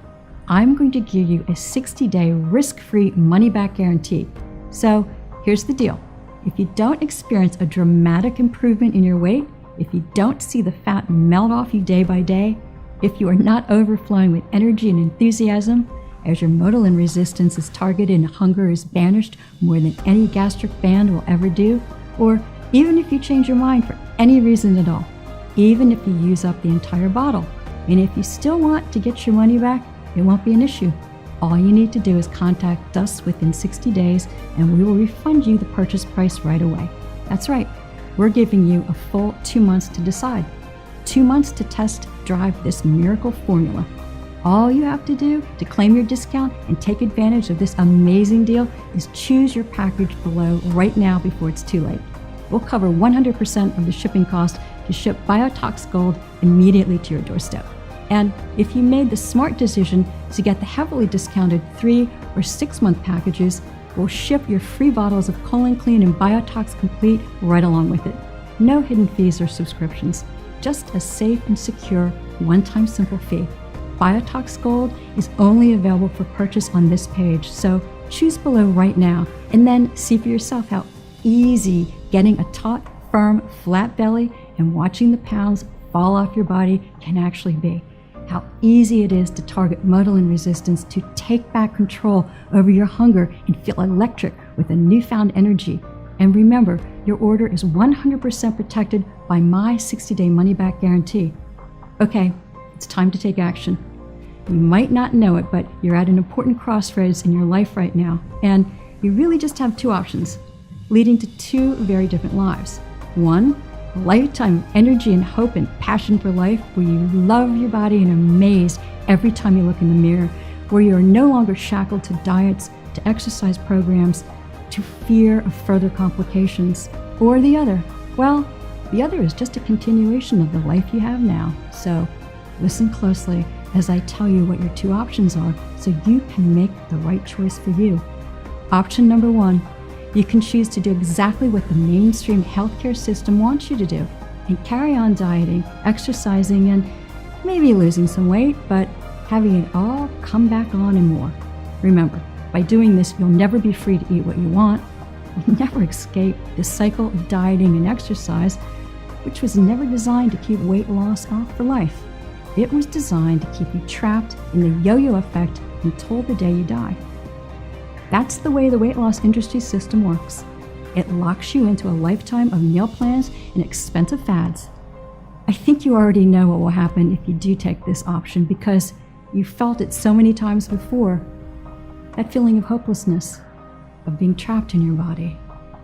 I'm going to give you a 60-day risk-free money-back guarantee. So here's the deal. If you don't experience a dramatic improvement in your weight, if you don't see the fat melt off you day by day, if you are not overflowing with energy and enthusiasm, as your Motilin resistance is targeted and hunger is banished more than any gastric band will ever do, or even if you change your mind for any reason at all, even if you use up the entire bottle, and if you still want to get your money back, it won't be an issue. All you need to do is contact us within 60 days and we will refund you the purchase price right away. That's right, we're giving you a full 2 months to decide. 2 months to test drive this miracle formula. All you have to do to claim your discount and take advantage of this amazing deal is choose your package below right now before it's too late. We'll cover 100% of the shipping cost to ship Biotox Gold immediately to your doorstep. And if you made the smart decision to get the heavily discounted 3 or 6 month packages, we'll ship your free bottles of Colon Clean and Biotox Complete right along with it. No hidden fees or subscriptions, just a safe and secure one-time simple fee. Biotox Gold is only available for purchase on this page, so choose below right now and then see for yourself how easy getting a taut, firm, flat belly and watching the pounds fall off your body can actually be. How easy it is to target Motilin resistance, to take back control over your hunger and feel electric with a newfound energy. And remember, your order is 100% protected by my 60-day money-back guarantee. Okay, it's time to take action. You might not know it, but you're at an important crossroads in your life right now, and you really just have two options, leading to two very different lives. One, a lifetime of energy and hope and passion for life, where you love your body and are amazed every time you look in the mirror, where you are no longer shackled to diets, to exercise programs, to fear of further complications. Or the other, well, the other is just a continuation of the life you have now. So listen closely as I tell you what your two options are so you can make the right choice for you. Option number one, you can choose to do exactly what the mainstream healthcare system wants you to do and carry on dieting, exercising, and maybe losing some weight, but having it all come back on and more. Remember, by doing this, you'll never be free to eat what you want. You'll never escape the cycle of dieting and exercise, which was never designed to keep weight loss off for life. It was designed to keep you trapped in the yo-yo effect until the day you die. That's the way the weight loss industry system works. It locks you into a lifetime of meal plans and expensive fads. I think you already know what will happen if you do take this option because you felt it so many times before. That feeling of hopelessness, of being trapped in your body,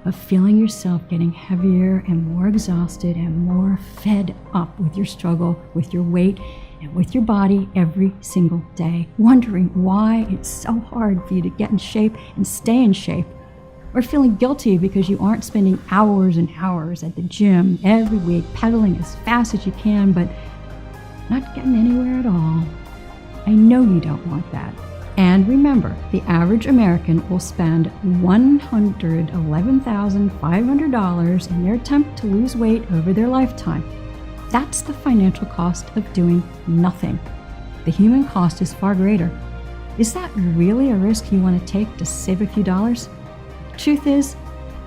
of feeling yourself getting heavier and more exhausted and more fed up with your struggle, with your weight, and with your body every single day, wondering why it's so hard for you to get in shape and stay in shape, or feeling guilty because you aren't spending hours and hours at the gym every week pedaling as fast as you can, but not getting anywhere at all. I know you don't want that. And remember, the average American will spend $111,500 in their attempt to lose weight over their lifetime. That's the financial cost of doing nothing. The human cost is far greater. Is that really a risk you want to take to save a few dollars? Truth is,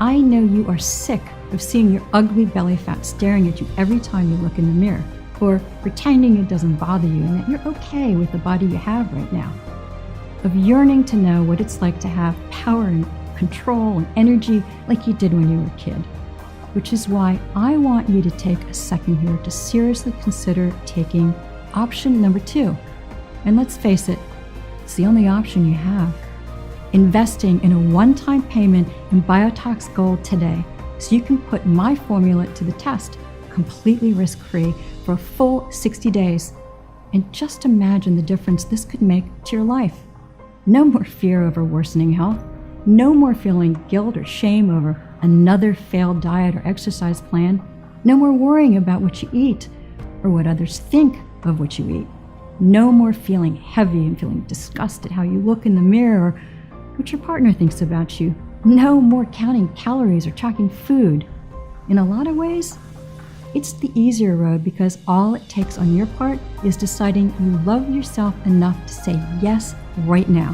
I know you are sick of seeing your ugly belly fat staring at you every time you look in the mirror, or pretending it doesn't bother you and that you're okay with the body you have right now. Of yearning to know what it's like to have power and control and energy like you did when you were a kid. Which is why I want you to take a second here to seriously consider taking option number 2. And let's face it, it's the only option you have. Investing in a one-time payment in Biotox Gold today so you can put my formula to the test, completely risk-free for a full 60 days. And just imagine the difference this could make to your life. No more fear over worsening health. No more feeling guilt or shame over another failed diet or exercise plan. No more worrying about what you eat or what others think of what you eat. No more feeling heavy and feeling disgust at how you look in the mirror or what your partner thinks about you. No more counting calories or tracking food. In a lot of ways, it's the easier road because all it takes on your part is deciding you love yourself enough to say yes right now.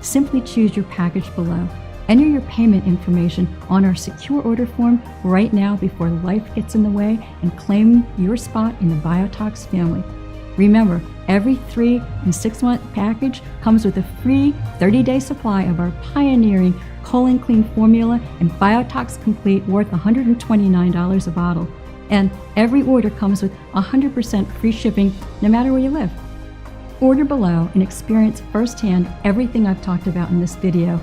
Simply choose your package below. Enter your payment information on our secure order form right now before life gets in the way and claim your spot in the Biotox family. Remember, every 3 and 6 month package comes with a free 30-day supply of our pioneering Colon Clean formula and Biotox Complete worth $129 a bottle. And every order comes with 100% free shipping no matter where you live. Order below and experience firsthand everything I've talked about in this video,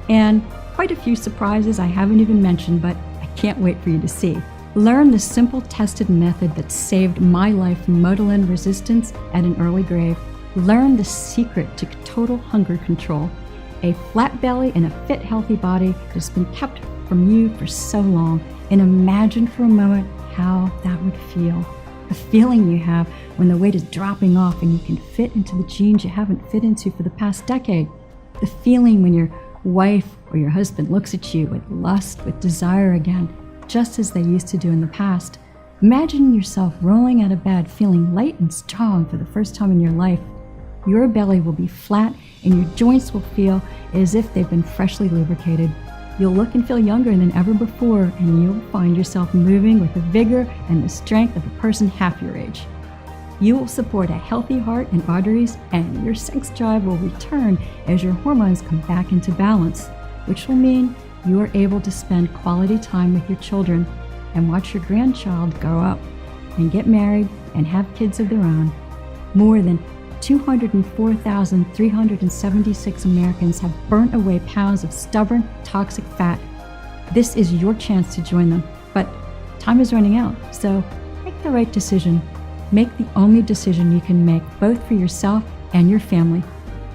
and quite a few surprises I haven't even mentioned, but I can't wait for you to see. Learn the simple tested method that saved my life from Motilin resistance at an early grave. Learn the secret to total hunger control, a flat belly and a fit, healthy body that's been kept from you for so long, and imagine for a moment how that would feel. The feeling you have when the weight is dropping off and you can fit into the jeans you haven't fit into for the past decade. The feeling when your wife or your husband looks at you with lust, with desire again, just as they used to do in the past. Imagine yourself rolling out of bed feeling light and strong for the first time in your life. Your belly will be flat and your joints will feel as if they've been freshly lubricated. You'll look and feel younger than ever before, and you'll find yourself moving with the vigor and the strength of a person half your age. You will support a healthy heart and arteries, and your sex drive will return as your hormones come back into balance, which will mean you are able to spend quality time with your children and watch your grandchild grow up and get married and have kids of their own. More than 204,376 Americans have burnt away pounds of stubborn, toxic fat. This is your chance to join them, but time is running out, so make the right decision. Make the only decision you can make, both for yourself and your family.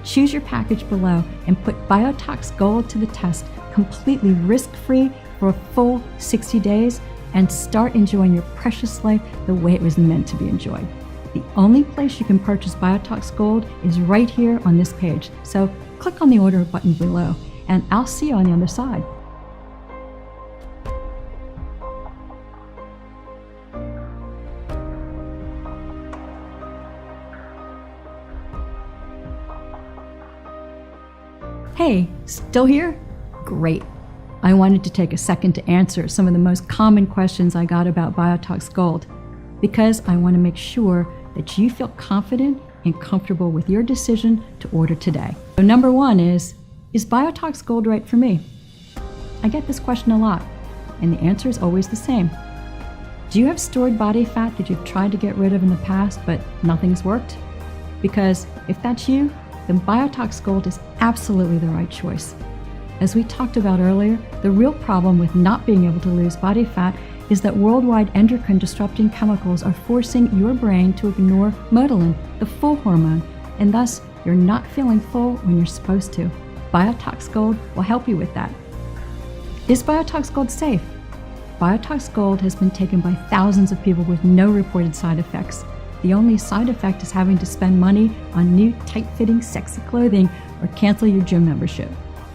Choose your package below and put Biotox Gold to the test, completely risk-free for a full 60 days, and start enjoying your precious life the way it was meant to be enjoyed. The only place you can purchase Biotox Gold is right here on this page. So click on the order button below, and I'll see you on the other side. Hey, still here? Great. I wanted to take a second to answer some of the most common questions I got about Biotox Gold, because I want to make sure that you feel confident and comfortable with your decision to order today. So number 1 is Biotox Gold right for me? I get this question a lot, and the answer is always the same. Do you have stored body fat that you've tried to get rid of in the past, but nothing's worked? Because if that's you, then Biotox Gold is absolutely the right choice. As we talked about earlier, the real problem with not being able to lose body fat is that worldwide endocrine disrupting chemicals are forcing your brain to ignore Motilin, the full hormone, and thus you're not feeling full when you're supposed to. Biotox Gold will help you with that. Is Biotox Gold safe? Biotox Gold has been taken by thousands of people with no reported side effects. The only side effect is having to spend money on new tight-fitting sexy clothing or cancel your gym membership.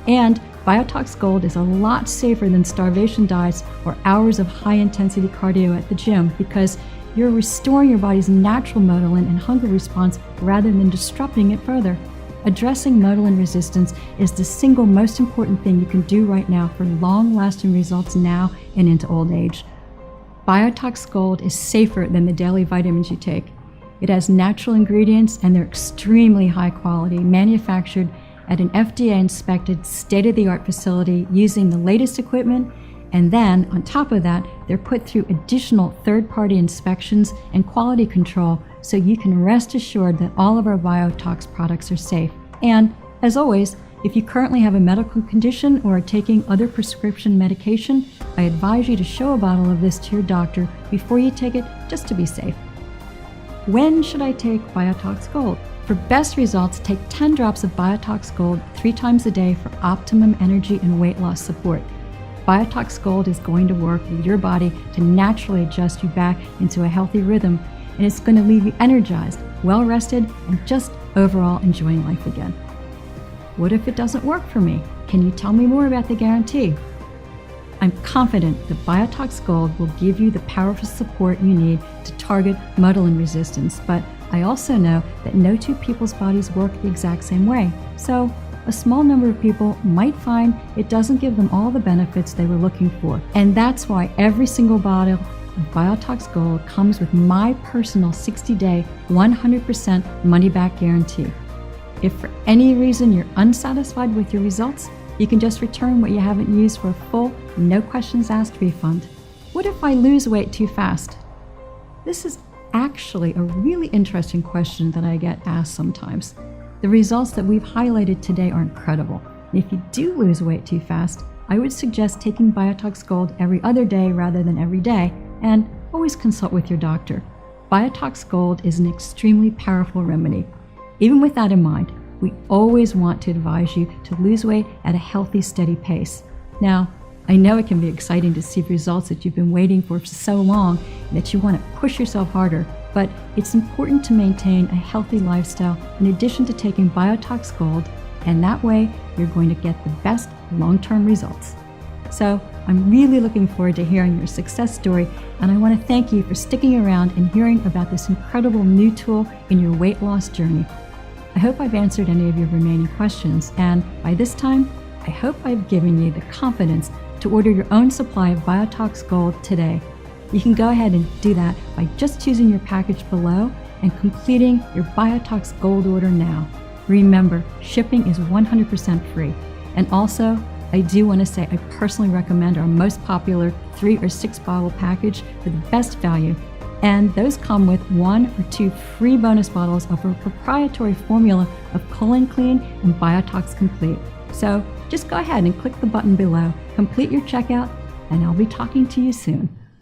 And Biotox Gold is a lot safer than starvation diets or hours of high-intensity cardio at the gym because you're restoring your body's natural motilin and hunger response rather than disrupting it further. Addressing motilin resistance is the single most important thing you can do right now for long-lasting results now and into old age. Biotox Gold is safer than the daily vitamins you take. It has natural ingredients and they're extremely high quality, manufactured at an FDA-inspected, state-of-the-art facility using the latest equipment, and then, on top of that, they're put through additional third-party inspections and quality control so you can rest assured that all of our Biotox products are safe. And, as always, if you currently have a medical condition or are taking other prescription medication, I advise you to show a bottle of this to your doctor before you take it, just to be safe. When should I take Biotox Gold? For best results, take 10 drops of Biotox Gold 3 times a day for optimum energy and weight loss support. Biotox Gold is going to work with your body to naturally adjust you back into a healthy rhythm, and it's going to leave you energized, well-rested, and just overall enjoying life again. What if it doesn't work for me? Can you tell me more about the guarantee? I'm confident that Biotox Gold will give you the powerful support you need to target motilin resistance, but I also know that no two people's bodies work the exact same way. So, a small number of people might find it doesn't give them all the benefits they were looking for. And that's why every single bottle of Biotox Gold comes with my personal 60-day, 100% money-back guarantee. If for any reason you're unsatisfied with your results, you can just return what you haven't used for a full, no questions asked refund. What if I lose weight too fast? This is actually a really interesting question that I get asked sometimes. The results that we've highlighted today are incredible. And if you do lose weight too fast, I would suggest taking Biotox Gold every other day rather than every day, and always consult with your doctor. Biotox Gold is an extremely powerful remedy. Even with that in mind, we always want to advise you to lose weight at a healthy, steady pace. Now, I know it can be exciting to see results that you've been waiting for so long and that you want to push yourself harder, but it's important to maintain a healthy lifestyle in addition to taking Biotox Gold, and that way you're going to get the best long-term results. So I'm really looking forward to hearing your success story, and I want to thank you for sticking around and hearing about this incredible new tool in your weight loss journey. I hope I've answered any of your remaining questions, and by this time, I hope I've given you the confidence to order your own supply of Biotox Gold today. You can go ahead and do that by just choosing your package below and completing your Biotox Gold order now. Remember, shipping is 100% free. And also, I do want to say I personally recommend our most popular 3 or 6 bottle package for the best value. And those come with 1 or 2 free bonus bottles of our proprietary formula of Colon Clean and Biotox Complete. So just go ahead and click the button below, complete your checkout, and I'll be talking to you soon.